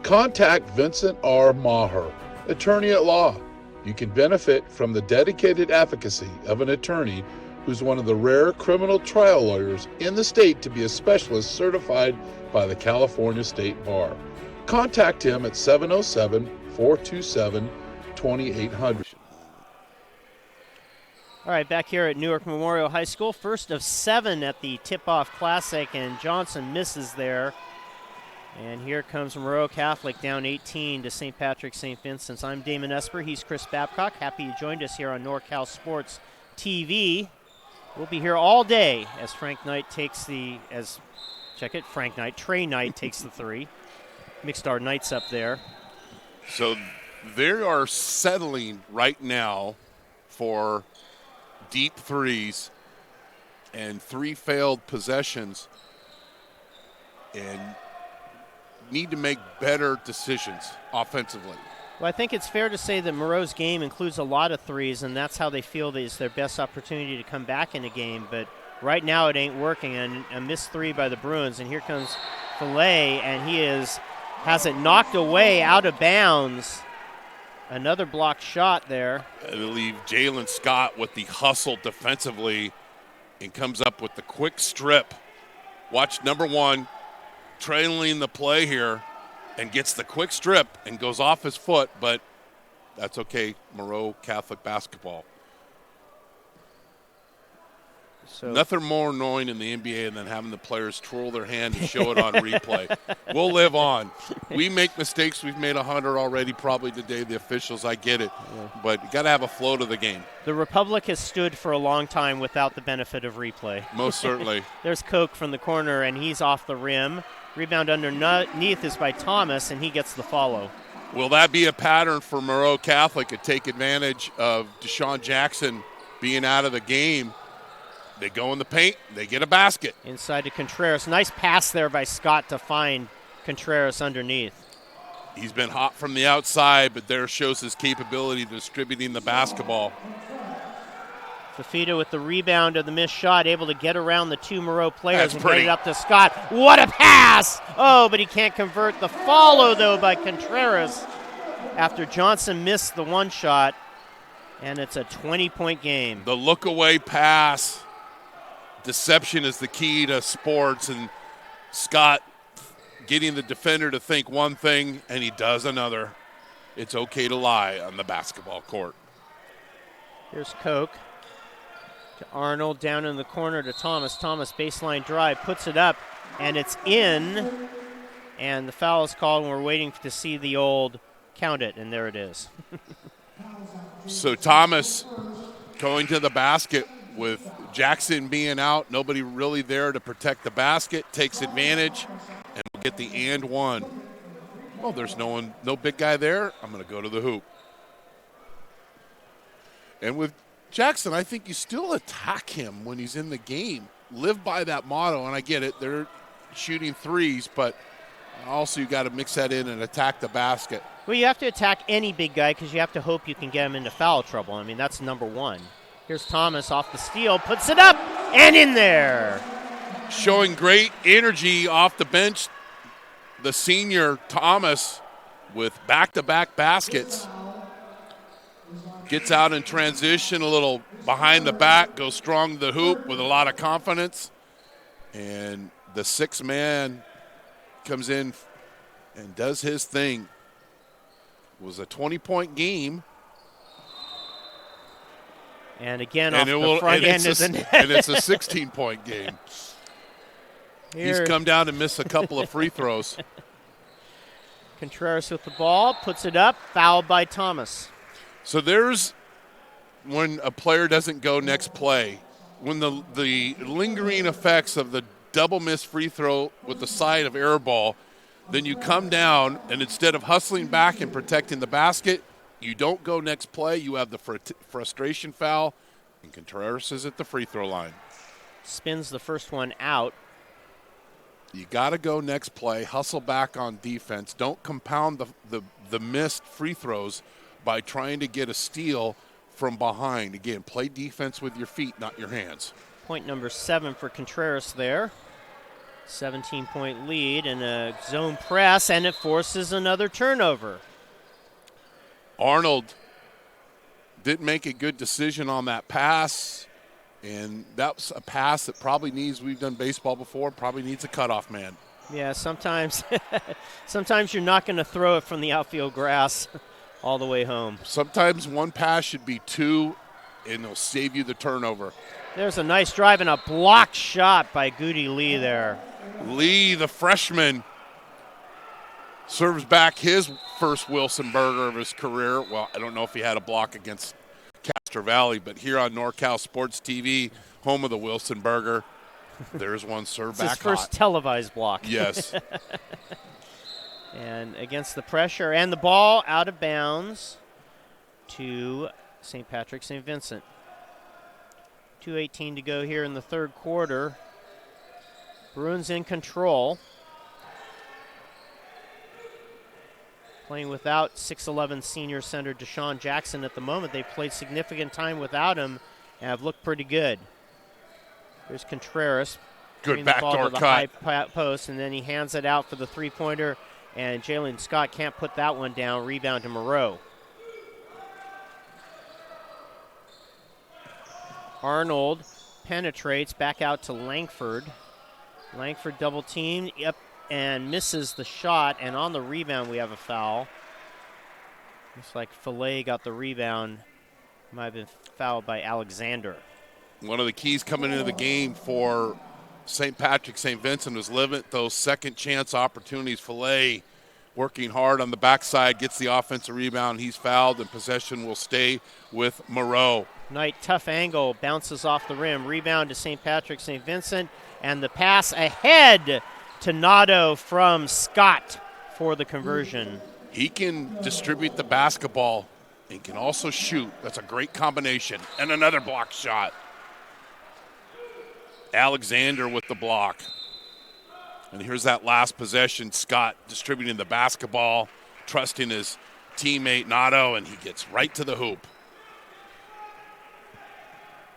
Contact Vincent R. Maher, attorney at law. You can benefit from the dedicated advocacy of an attorney who's one of the rare criminal trial lawyers in the state to be a specialist certified by the California State Bar. Contact him at 707-427-2800. All right, back here at Newark Memorial High School, first of 7 at the Tip-Off Classic, and Johnson misses there. And here comes Moreau Catholic down 18 to St. Patrick St. Vincent's. I'm Damon Esper. He's Chris Babcock. Happy you joined us here on NorCal Sports TV. We'll be here all day as Trey Knight takes the three. Mixed our Knights up there. So they are settling right now for deep threes and 3 failed possessions, and need to make better decisions offensively. Well, I think it's fair to say that Moreau's game includes a lot of threes, and that's how they feel that it's their best opportunity to come back in a game. But right now it ain't working, and a missed 3 by the Bruins. And here comes Filet, and he has it knocked away out of bounds. Another blocked shot there. I believe Jalen Scott with the hustle defensively and comes up with the quick strip. Watch number 1. trailing the play here and gets the quick strip and goes off his foot, but that's okay. Moreau Catholic basketball. So nothing more annoying in the NBA than having the players twirl their hand and show it on replay. We'll live on. We make mistakes. We've made 100 already probably today, the officials. I get it. Yeah. But you got to have a flow to the game. The Republic has stood for a long time without the benefit of replay. Most certainly. There's Koch from the corner, and he's off the rim. Rebound underneath is by Thomas, and he gets the follow. Will that be a pattern for Moreau Catholic to take advantage of Deshaun Jackson being out of the game? They go in the paint, they get a basket. Inside to Contreras. Nice pass there by Scott to find Contreras underneath. He's been hot from the outside, but there shows his capability of distributing the basketball. Fafita with the rebound of the missed shot, able to get around the two Moreau players and pretty. get it up to Scott. What a pass! Oh, but he can't convert the follow, though, by Contreras after Johnson missed the one shot, and it's a 20-point game. The look-away pass. Deception is the key to sports, and Scott getting the defender to think one thing, and he does another. It's okay to lie on the basketball court. Here's Koch to Arnold, down in the corner to Thomas. Thomas, baseline drive, puts it up, and it's in, and the foul is called, and we're waiting to see the old count it, and there it is. So Thomas going to the basket with Jackson being out, nobody really there to protect the basket, takes advantage, and we'll get the and one. Oh, there's no big guy there. I'm going to go to the hoop. And with Jackson, I think you still attack him when he's in the game. Live by that motto, and I get it. They're shooting threes, but also you got to mix that in and attack the basket. Well, you have to attack any big guy because you have to hope you can get him into foul trouble. I mean, that's number one. Here's Thomas off the steal, puts it up, and in there. Showing great energy off the bench, the senior Thomas with back-to-back baskets. Gets out in transition, a little behind the back, goes strong to the hoop with a lot of confidence. And the sixth man comes in and does his thing. It was a 20-point game. And again, off the front end is a net. And it's a 16-point game. He's come down and missed a couple of free throws. Contreras with the ball, puts it up, fouled by Thomas. So there's when a player doesn't go next play, when the lingering effects of the double missed free throw with the side of air ball, then you come down, and instead of hustling back and protecting the basket, you don't go next play. You have the frustration foul, and Contreras is at the free throw line. Spins the first one out. You got to go next play, hustle back on defense. Don't compound the missed free throws by trying to get a steal from behind. Again, play defense with your feet, not your hands. Point number 7 for Contreras there. 17-point lead and a zone press, and it forces another turnover. Arnold didn't make a good decision on that pass, and that's a pass that probably needs, we've done baseball before, probably needs a cutoff man. Yeah, sometimes you're not going to throw it from the outfield grass all the way home. Sometimes one pass should be 2, and it'll save you the turnover. There's a nice drive and a blocked shot by Goody Lee there. Lee, the freshman, serves back his first Wilson Burger of his career. Well, I don't know if he had a block against Castro Valley, but here on NorCal Sports TV, home of the Wilson Burger, there's one served back his first hot. Televised block. Yes. And against the pressure, and the ball out of bounds to St. Patrick, St. Vincent. 2:18 to go here in the third quarter. Bruins in control. Playing without 6'11 senior center Deshaun Jackson at the moment. They've played significant time without him and have looked pretty good. There's Contreras. Good backdoor cut. High post, and then he hands it out for the three-pointer, and Jalen Scott can't put that one down. Rebound to Moreau. Arnold penetrates back out to Langford. Langford double teamed. Yep, and misses the shot, and on the rebound we have a foul. Looks like Fillet got the rebound. Might have been fouled by Alexander. One of the keys coming into the game for St. Patrick, St. Vincent was limit those second chance opportunities. Fillet working hard on the backside, gets the offensive rebound. He's fouled, and possession will stay with Moreau. Knight, tough angle, bounces off the rim. Rebound to St. Patrick, St. Vincent, and the pass ahead to Nadeau from Scott for the conversion. He can distribute the basketball and can also shoot. That's a great combination. And another block shot. Alexander with the block. And here's that last possession. Scott distributing the basketball, trusting his teammate Nadeau, and he gets right to the hoop.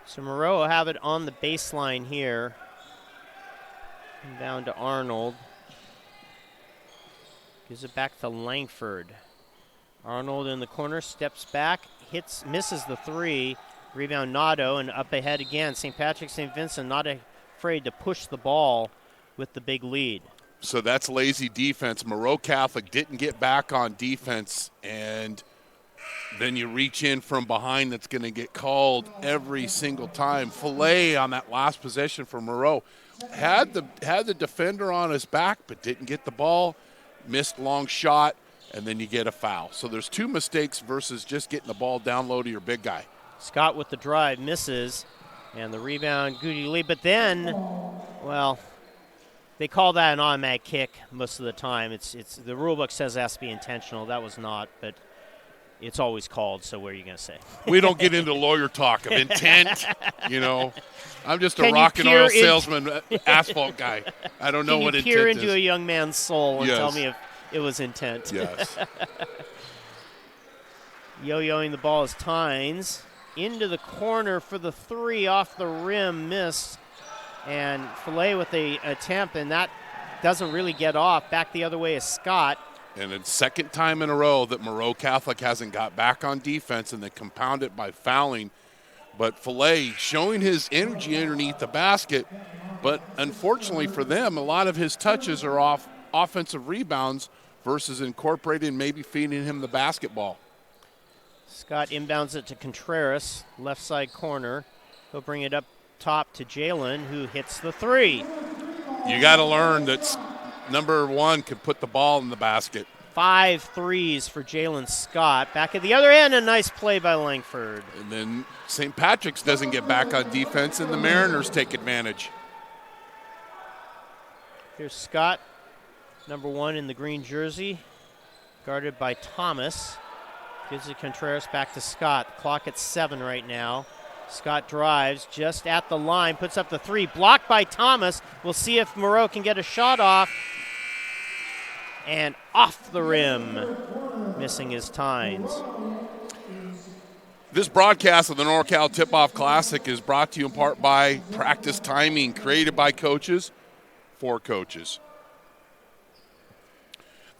So Moreau will have it on the baseline here. And down to Arnold. Gives it back to Langford. Arnold in the corner, steps back, misses the three. Rebound Nadeau, and up ahead again. St. Patrick, St. Vincent not afraid to push the ball with the big lead. So that's lazy defense. Moreau Catholic didn't get back on defense, and then you reach in from behind. That's going to get called every single time. Fillet on that last possession for Moreau had the defender on his back, but didn't get the ball. Missed long shot, and then you get a foul. So there's two mistakes versus just getting the ball down low to your big guy. Scott with the drive misses, and the rebound, Goody Lee. But then, well, they call that an automatic kick most of the time. It's the rule book says it has to be intentional. That was not, but it's always called, so what are you going to say? We don't get into lawyer talk of intent, you know. I'm just a rock and oil salesman, asphalt guy. I don't know what intent is. Can you peer into a young man's soul and tell me if it was intent? Yes. Yo-yoing the ball is Tynes. Into the corner for the three, off the rim, missed. And Fillet with the attempt, and that doesn't really get off. Back the other way is Scott. And it's second time in a row that Moreau Catholic hasn't got back on defense, and they compound it by fouling. But Fillet showing his energy underneath the basket, but unfortunately for them, a lot of his touches are off offensive rebounds versus incorporating, maybe feeding him the basketball. Scott inbounds it to Contreras, left side corner. He'll bring it up top to Jalen, who hits the three. You got to learn that number one can put the ball in the basket. 5 threes for Jalen Scott. Back at the other end, a nice play by Langford. And then St. Patrick's doesn't get back on defense, and the Mariners take advantage. Here's Scott, number one in the green jersey, guarded by Thomas. Gives it Contreras back to Scott. The clock at 7 right now. Scott drives just at the line, puts up the three, blocked by Thomas. We'll see if Moreau can get a shot off. And off the rim, missing his Tynes. This broadcast of the NorCal Tip-Off Classic is brought to you in part by Practice Timing, created by coaches for coaches.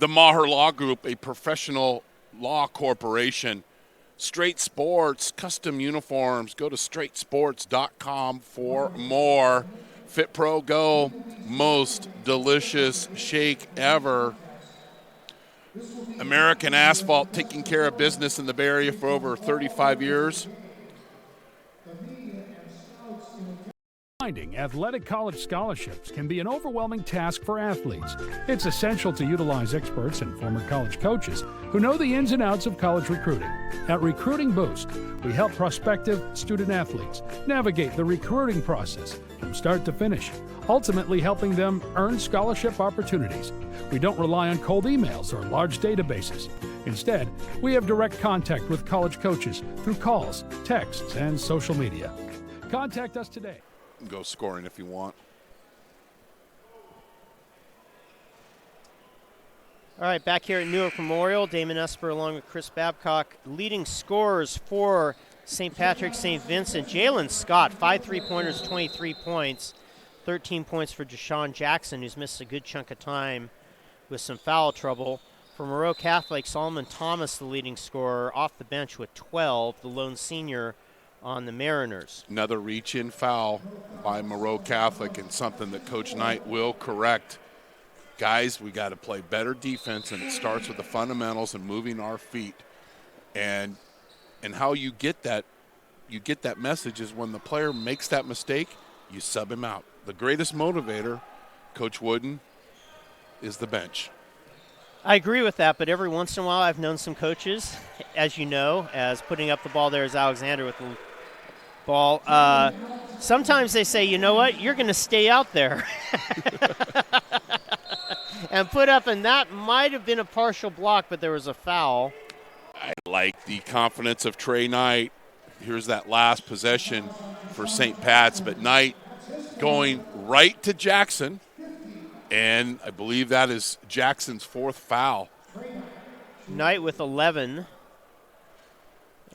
The Maher Law Group, a professional law corporation. Straight Sports, custom uniforms. Go to straightsports.com for more. Fit Pro Go, most delicious shake ever. American Asphalt, taking care of business in the Bay Area for over 35 years. Finding athletic college scholarships can be an overwhelming task for athletes. It's essential to utilize experts and former college coaches who know the ins and outs of college recruiting. At Recruiting Boost, we help prospective student athletes navigate the recruiting process from start to finish, ultimately helping them earn scholarship opportunities. We don't rely on cold emails or large databases. Instead, we have direct contact with college coaches through calls, texts, and social media. Contact us today. Go scoring if you want. All right, back here at Newark Memorial, Damon Esper along with Chris Babcock, leading scorers for St. Patrick, St. Vincent. Jalen Scott, 5 3-pointers, 23 points. 13 points for Deshaun Jackson, who's missed a good chunk of time with some foul trouble. For Moreau Catholic, Solomon Thomas, the leading scorer, off the bench with 12, the lone senior on the Mariners. Another reach-in foul by Moreau Catholic, and something that Coach Knight will correct. guys, we got to play better defense, and it starts with the fundamentals and moving our feet. And how you get that message is when the player makes that mistake, you sub him out. The greatest motivator, Coach Wooden, is the bench. I agree with that, but every once in a while I've known some coaches, as you know, as putting up the ball there is Alexander with the ball. Sometimes they say, you know what, you're going to stay out there and put up, and that might have been a partial block, but there was a foul. I like the confidence of Trey Knight. Here's that last possession for St. Pat's, but Knight going right to Jackson, and I believe that is Jackson's 4th foul. Knight with 11,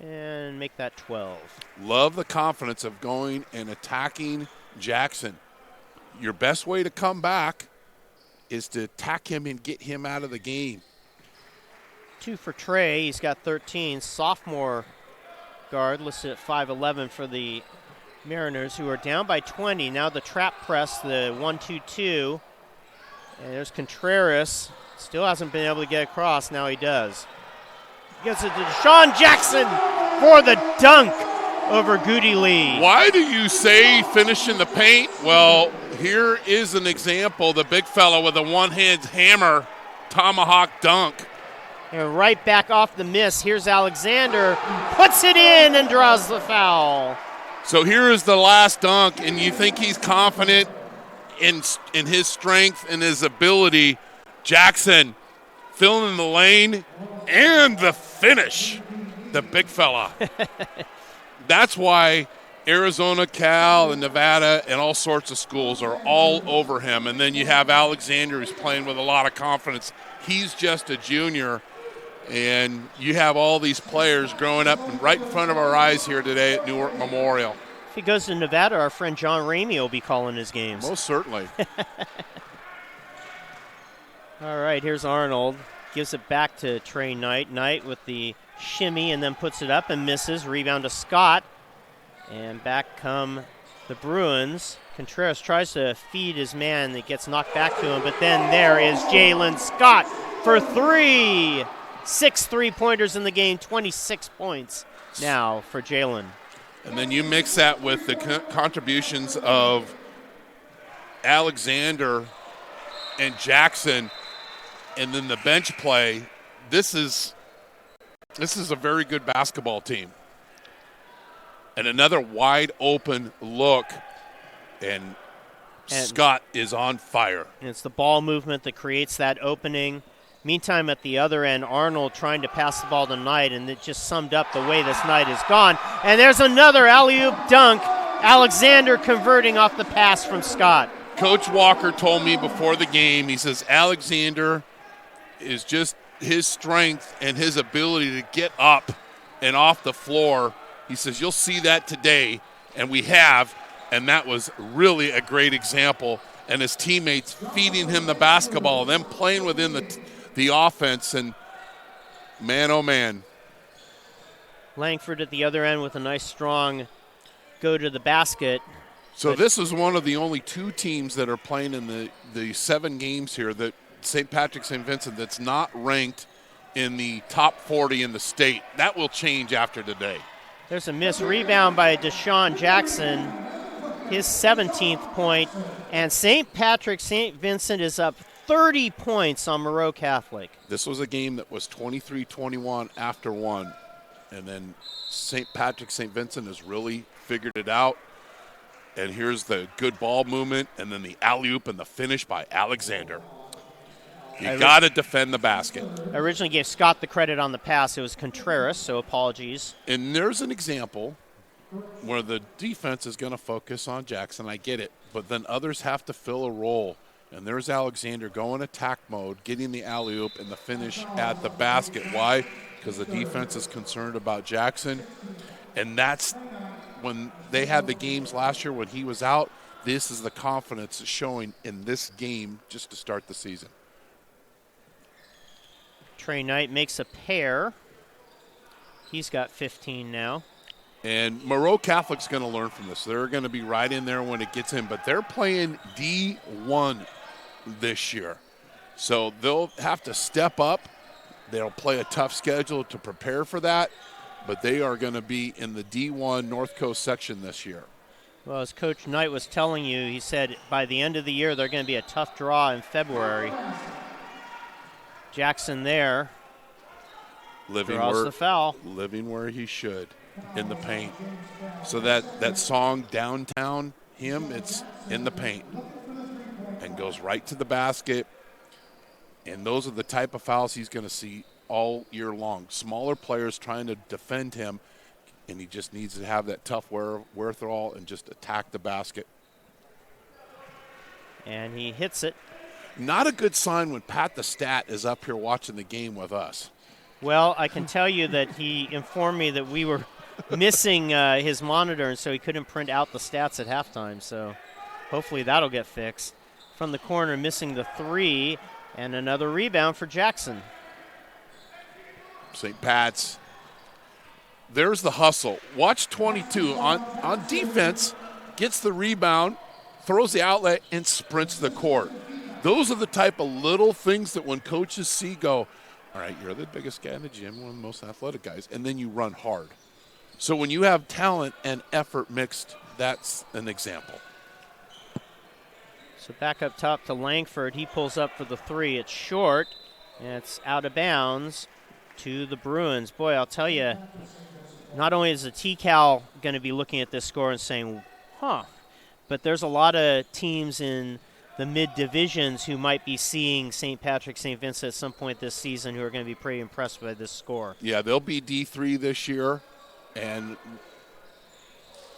and make that 12. Love the confidence of going and attacking Jackson. Your best way to come back is to attack him and get him out of the game. 2 for Trey. He's got 13. Sophomore guard listed at 5'11" for the Mariners, who are down by 20. Now the trap press, the 1-2-2. And there's Contreras. Still hasn't been able to get across. Now he does. Gets it to Deshaun Jackson for the dunk over Goody Lee. Why do you say finish in the paint? Well, here is an example. The big fella with a one-hand hammer, tomahawk dunk. And right back off the miss. Here's Alexander. Puts it in and draws the foul. So here is the last dunk, and you think he's confident in his strength and his ability. Jackson filling in the lane and the finish. The big fella. That's why Arizona, Cal, and Nevada and all sorts of schools are all over him. And then you have Alexander, who's playing with a lot of confidence. He's just a junior. And you have all these players growing up right in front of our eyes here today at Newark Memorial. If he goes to Nevada, our friend John Ramey will be calling his games. Most certainly. All right, here's Arnold. Gives it back to Trey Knight. Knight with the shimmy and then puts it up and misses. Rebound to Scott. And back come the Bruins. Contreras tries to feed his man that gets knocked back to him, but then there is Jalen Scott for 3. 6 3-pointers in the game, 26 points now for Jalen. And then you mix that with the contributions of Alexander and Jackson, and then the bench play. This is a very good basketball team. And another wide open look, and Scott is on fire. And it's the ball movement that creates that opening. Meantime, at the other end, Arnold trying to pass the ball to Knight, and it just summed up the way this night is gone. And there's another alley-oop dunk. Alexander converting off the pass from Scott. Coach Walker told me before the game, he says Alexander is just his strength and his ability to get up and off the floor. He says, you'll see that today, and we have, and that was really a great example. And his teammates feeding him the basketball, them playing within the offense, and man, oh man. Langford at the other end with a nice strong go to the basket. So this is one of the only 2 teams that are playing in the 7 games here, that St. Patrick, St. Vincent, that's not ranked in the top 40 in the state. That will change after today. There's a missed rebound by Deshaun Jackson, his 17th point, and St. Patrick, St. Vincent is up 30 points on Moreau Catholic. This was a game that was 23-21 after 1, and then St. Patrick, St. Vincent has really figured it out. And here's the good ball movement, and then the alley-oop and the finish by Alexander. You got to defend the basket. I originally gave Scott the credit on the pass. It was Contreras, so apologies. And there's an example where the defense is going to focus on Jackson. I get it. But then others have to fill a role. And there's Alexander going attack mode, getting the alley-oop and the finish at the basket. Why? Because the defense is concerned about Jackson. And that's when they had the games last year when he was out. This is the confidence showing in this game just to start the season. Trey Knight makes a pair. He's got 15 now. And Moreau Catholic's going to learn from this. They're going to be right in there when it gets in, but they're playing D1 this year. So they'll have to step up. They'll play a tough schedule to prepare for that, but they are going to be in the D1 North Coast section this year. Well, as Coach Knight was telling you, he said by the end of the year they're going to be a tough draw in February. Jackson there draws the foul. Living where he should, in the paint. So that song, Downtown, it's in the paint and goes right to the basket. And those are the type of fouls he's going to see all year long. Smaller players trying to defend him, and he just needs to have that tough wherewithal and just attack the basket. And he hits it. Not a good sign when Pat the Stat is up here watching the game with us. Well, I can tell you that he informed me that we were missing his monitor, and so he couldn't print out the stats at halftime. So hopefully that'll get fixed. From the corner, missing the three, and another rebound for Jackson. St. Pat's. There's the hustle. Watch 22 on defense, gets the rebound, throws the outlet, and sprints the court. Those are the type of little things that when coaches see go, all right, you're the biggest guy in the gym, one of the most athletic guys, and then you run hard. So when you have talent and effort mixed, that's an example. So back up top to Langford. He pulls up for the three. It's short, and it's out of bounds to the Bruins. Boy, I'll tell you, not only is the T-Cal going to be looking at this score and saying, but there's a lot of teams in the mid-divisions who might be seeing St. Patrick, St. Vincent at some point this season who are going to be pretty impressed by this score. Yeah, they'll be D3 this year, and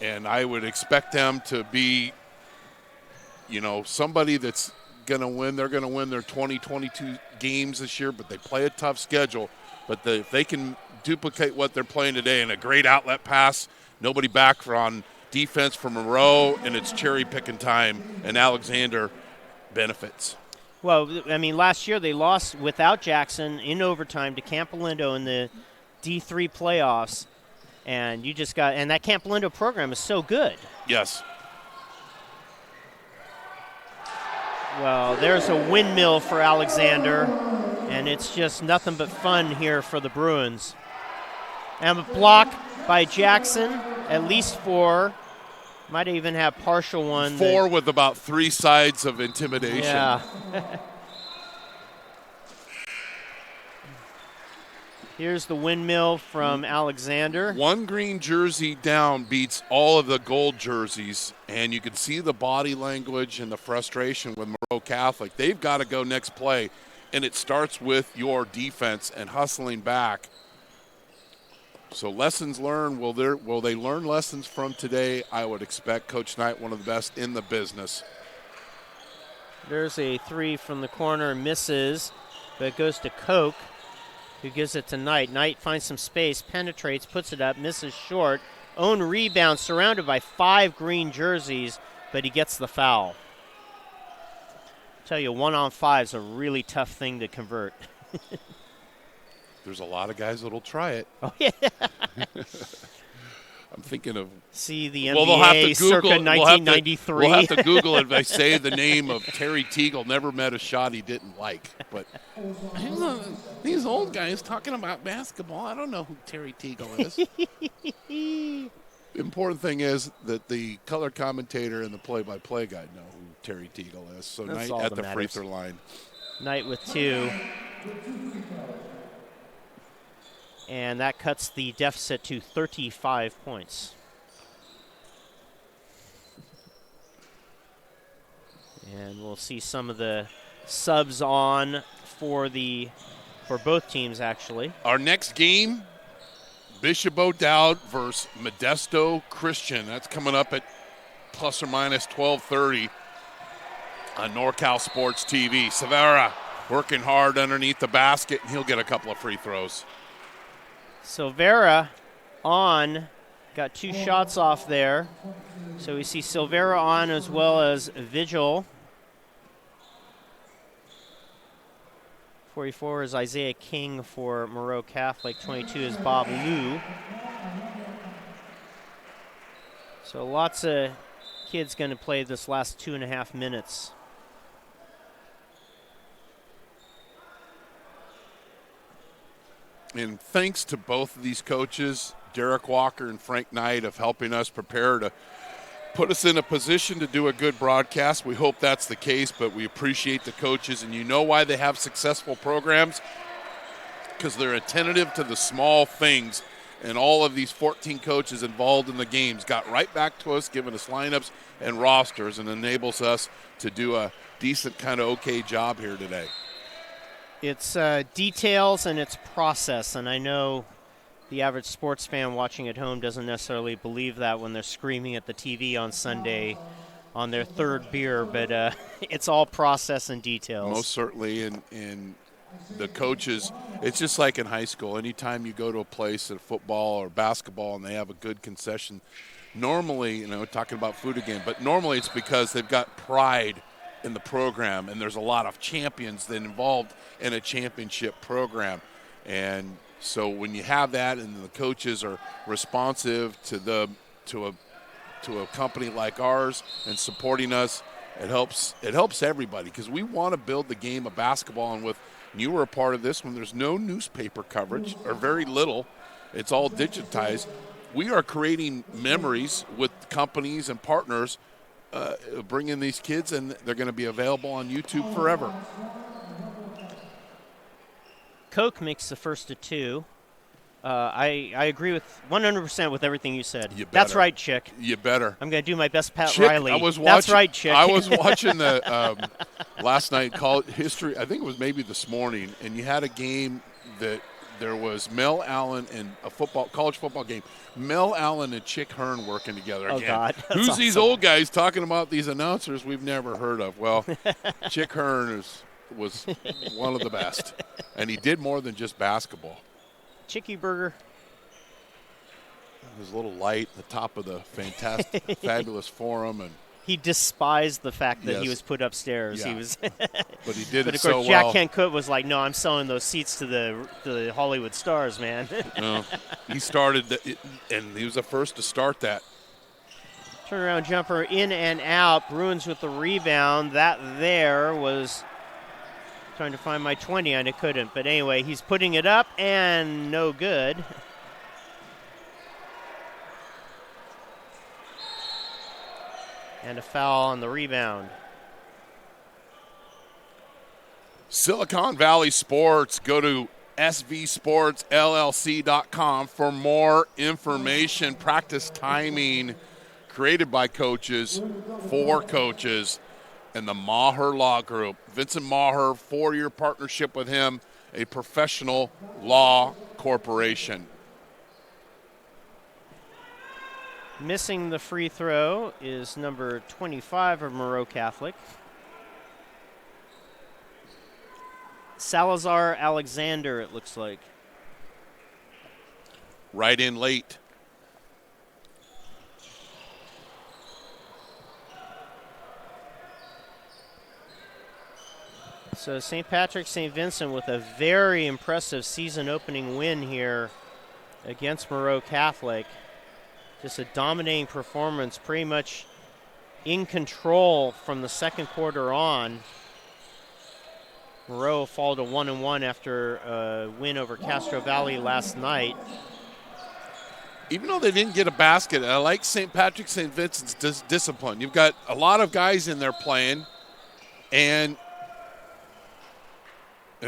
I would expect them to be, somebody that's going to win. They're going to win their 22 games this year, but they play a tough schedule. But if they can duplicate what they're playing today in a great outlet pass, nobody back on defense for Moreau, and it's cherry-picking time, and Alexander benefits. Well, I mean, last year they lost without Jackson in overtime to Campolindo in the D3 playoffs, and that Campolindo program is so good. Yes. Well, there's a windmill for Alexander, and it's just nothing but fun here for the Bruins. And a block by Jackson, at least 4. Might even have partial one. 4 with about 3 sides of intimidation. Yeah. Here's the windmill from Alexander. One green jersey down beats all of the gold jerseys, and you can see the body language and the frustration with Moreau Catholic. They've got to go next play, and it starts with your defense and hustling back. So lessons learned. Will they learn lessons from today? I would expect. Coach Knight, one of the best in the business. There's a 3 from the corner, misses, but it goes to Koch, who gives it to Knight. Knight finds some space, penetrates, puts it up, misses short. Own rebound, surrounded by 5 green jerseys, but he gets the foul. I tell you, 1-on-5 is a really tough thing to convert. There's a lot of guys that'll try it. Oh, yeah. I'm thinking of the NBA circa 1993. We'll have to Google it if I say the name of Terry Teagle. Never met a shot he didn't like. But these old guys talking about basketball, I don't know who Terry Teagle is. The important thing is that the color commentator and the play-by-play guy know who Terry Teagle is. So That's Knight at the free throw line. Knight with 2. And that cuts the deficit to 35 points. And we'll see some of the subs on for both teams, actually. Our next game, Bishop O'Dowd versus Modesto Christian. That's coming up at plus or minus 12:30 on NorCal Sports TV. Silvera working hard underneath the basket, and he'll get a couple of free throws. Silvera got 2 shots off there. So we see Silvera on as well as Vigil. 44 is Isaiah King for Moreau Catholic. 22 is Bob Liu. So lots of kids going to play this last 2.5 minutes. And thanks to both of these coaches, Derek Walker and Frank Knight, of helping us prepare to put us in a position to do a good broadcast. We hope that's the case, but we appreciate the coaches. And you know why they have successful programs? Because they're attentive to the small things. And all of these 14 coaches involved in the games got right back to us, giving us lineups and rosters, and enables us to do a decent kind of okay job here today. It's details and it's process, and I know the average sports fan watching at home doesn't necessarily believe that when they're screaming at the TV on Sunday on their third beer, but it's all process and details. Most certainly, and the coaches, it's just like in high school. Anytime you go to a place at football or basketball and they have a good concession, normally, talking about food again, but normally it's because they've got pride in the program, and there's a lot of champions that involved in a championship program. And so when you have that and the coaches are responsive to a company like ours and supporting us, it helps everybody, because we want to build the game of basketball. And you were a part of this when there's no newspaper coverage or very little. It's all digitized. We are creating memories with companies and partners, bringing these kids, and they're going to be available on YouTube forever. Coke makes the first of two. I agree with 100% with everything you said. You better. That's right, Chick. You better. I'm going to do my best Pat Chick, Riley. That's right, Chick. I was watching the last night college history. I think it was maybe this morning, and you had a game that there was Mel Allen and a college football game. Mel Allen and Chick Hearn working together again. Oh, God. Who's awesome. These old guys talking about these announcers we've never heard of? Well, Chick Hearn was one of the best, and he did more than just basketball. Chicky Burger. His little light at the top of the fantastic, fabulous forum, and he despised the fact that Yes. he was put upstairs. Yeah. He was, but he did but it of so course, well. Jack Kent Cook was like, "No, I'm selling those seats to the Hollywood stars, man." He started, and he was the first to start that. Turnaround jumper in and out. Bruins with the rebound. That there was trying to find my 20, and I couldn't. But anyway, he's putting it up, and no good. And a foul on the rebound. Silicon Valley Sports. Go to svsportsllc.com for more information. Practice timing created by coaches, for coaches, and the Maher Law Group. Vincent Maher, 4-year partnership with him, a professional law corporation. Missing the free throw is number 25 of Moreau Catholic. Salazar Alexander, it looks like. Right in late. So St. Patrick, St. Vincent with a very impressive season opening win here against Moreau Catholic. Just a dominating performance, pretty much in control from the second quarter on. Moreau fall to 1-1 after a win over Castro Valley last night. Even though they didn't get a basket, I like St. Patrick, St. Vincent's discipline. You've got a lot of guys in there playing, and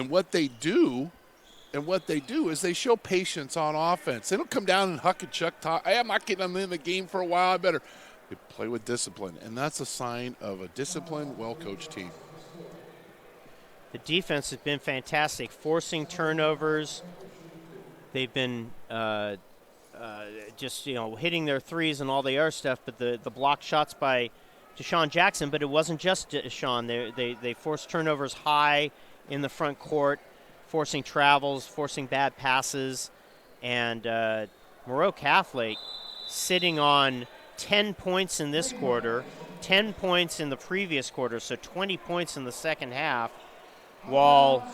what they do is they show patience on offense. They don't come down and huck and chuck, talk, hey, I'm not getting in the game for a while, I better. They play with discipline, and that's a sign of a disciplined, well-coached team. The defense has been fantastic, forcing turnovers. They've been just hitting their threes and all the other stuff, but the block shots by Deshaun Jackson, but it wasn't just Deshaun. They forced turnovers high in the front court, forcing travels, forcing bad passes, and Moreau Catholic sitting on 10 points in this quarter, 10 points in the previous quarter, so 20 points in the second half, while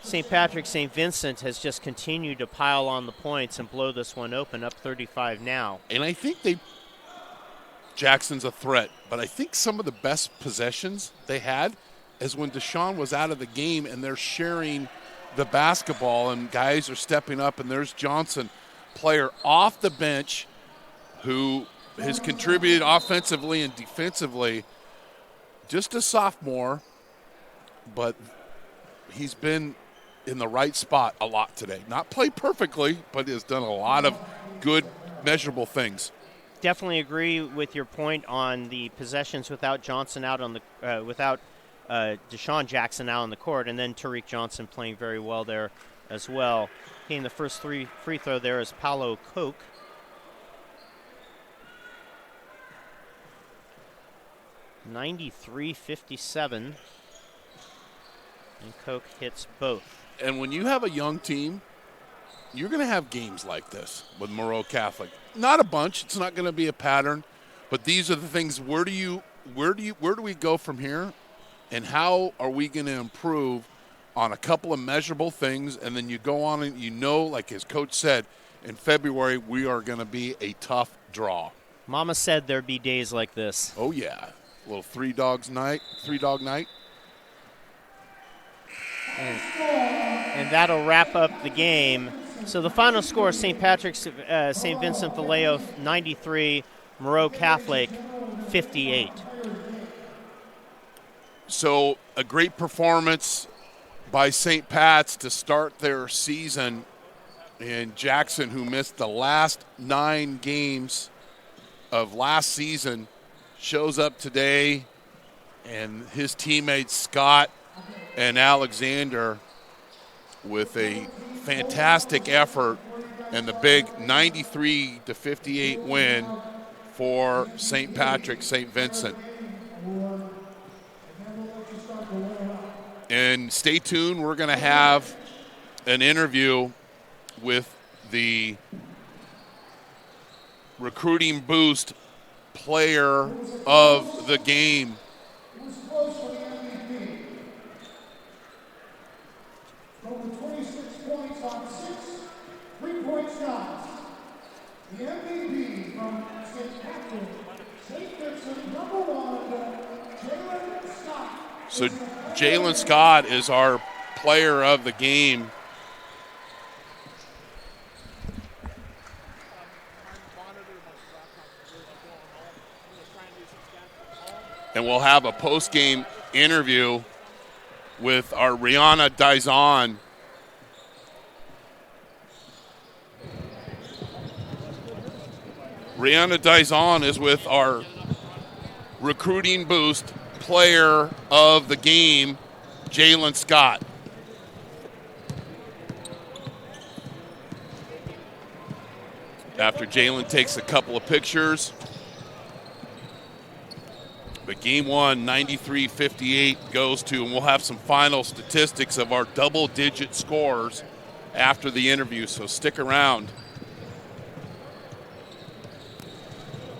St. Patrick, St. Vincent has just continued to pile on the points and blow this one open, up 35 now. And I think Jackson's a threat, but I think some of the best possessions they had is when Deshaun was out of the game and they're sharing the basketball, and guys are stepping up, and there's Johnson, player off the bench, who has contributed offensively and defensively. Just a sophomore, but he's been in the right spot a lot today. Not played perfectly, but has done a lot of good, measurable things. Definitely agree with your point on the possessions without Johnson out on the without Deshaun Jackson out on the court, and then Tariq Johnson playing very well there as well. Hitting the first free throw there is Paolo Koch. (93-57), and Koch hits both. And when you have a young team, you're going to have games like this with Moreau Catholic. Not a bunch. It's not going to be a pattern, but these are the things. Where do we go from here, and how are we going to improve on a couple of measurable things? And then you go on and like his coach said, in February we are going to be a tough draw. Mama said there'd be days like this. Oh yeah, a little three-dog night. And that'll wrap up the game. So the final score, St. Patrick's, St. Vincent Vallejo 93, Moreau Catholic 58. So a great performance by St. Pat's to start their season. And Jackson, who missed the last 9 games of last season, shows up today. And his teammates Scott and Alexander with a fantastic effort and the big 93-58 win for St. Patrick, St. Vincent. And stay tuned, we're going to have an interview with the recruiting boost player of the game. Over 26 points on 6 3-point shots. The MVP from St. Patrick, St. Vincent, number 1, Jalen Scott. So Jalen Scott is our player of the game. And we'll have a post-game interview with our Rihanna Dizon. Rihanna Dizon is with our recruiting boost player of the game, Jalen Scott. After Jalen takes a couple of pictures. But game 1, 93-58 goes to, and we'll have some final statistics of our double-digit scores after the interview, so stick around.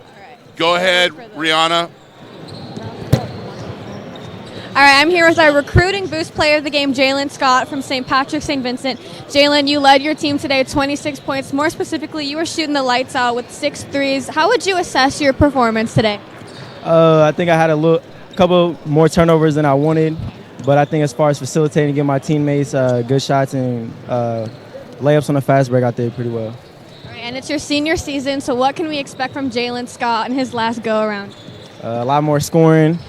All right. Go ahead, Rihanna. All right, I'm here with our recruiting boost player of the game, Jalen Scott from St. Patrick, St. Vincent. Jalen, you led your team today at 26 points. More specifically, you were shooting the lights out with 6 threes. How would you assess your performance today? I think I had a couple more turnovers than I wanted, but I think as far as facilitating, getting my teammates good shots and layups on the fast break, I did pretty well. All right, and it's your senior season, so what can we expect from Jalen Scott in his last go-around? A lot more scoring,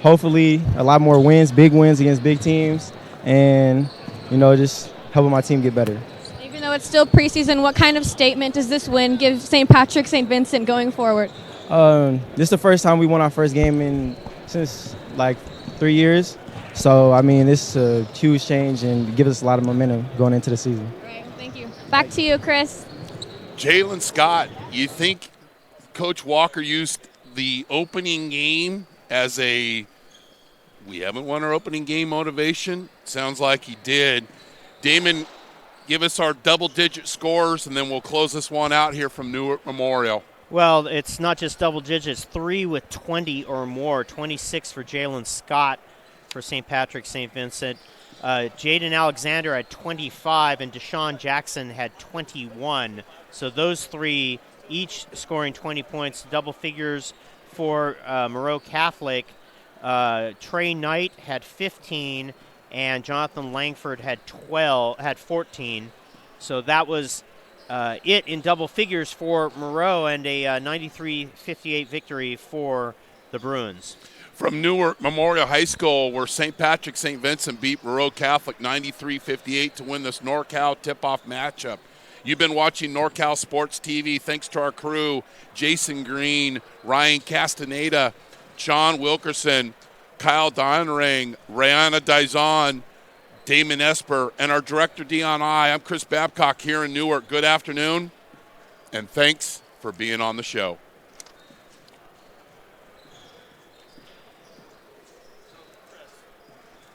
hopefully a lot more wins, big wins against big teams, and just helping my team get better. Even though it's still preseason, what kind of statement does this win give St. Patrick, St. Vincent going forward? This is the first time we won our first game since like 3 years. So, I mean, this is a huge change and gives us a lot of momentum going into the season. Great, thank you. Back to you, Chris. Jalen Scott, you think Coach Walker used the opening game as we haven't won our opening game motivation? Sounds like he did. Damon, give us our double-digit scores, and then we'll close this one out here from Newark Memorial. Well, it's not just double digits, 3 with 20 or more, 26 for Jalen Scott for St. Patrick, St. Vincent. Jaden Alexander had 25, and Deshaun Jackson had 21. So those 3 each scoring 20 points, double figures for Moreau Catholic. Trey Knight had 15, and Jonathan Langford had 14. So that was it in double figures for Moreau, and a 93-58 victory for the Bruins. From Newark Memorial High School, where St. Patrick St. Vincent beat Moreau Catholic 93-58 to win this NorCal tip-off matchup. You've been watching NorCal Sports TV. Thanks to our crew, Jason Green, Ryan Castaneda, John Wilkerson, Kyle Donring, Rihanna Dizon, Damon Esper, and our director, Dion I. I'm Chris Babcock here in Newark. Good afternoon, and thanks for being on the show.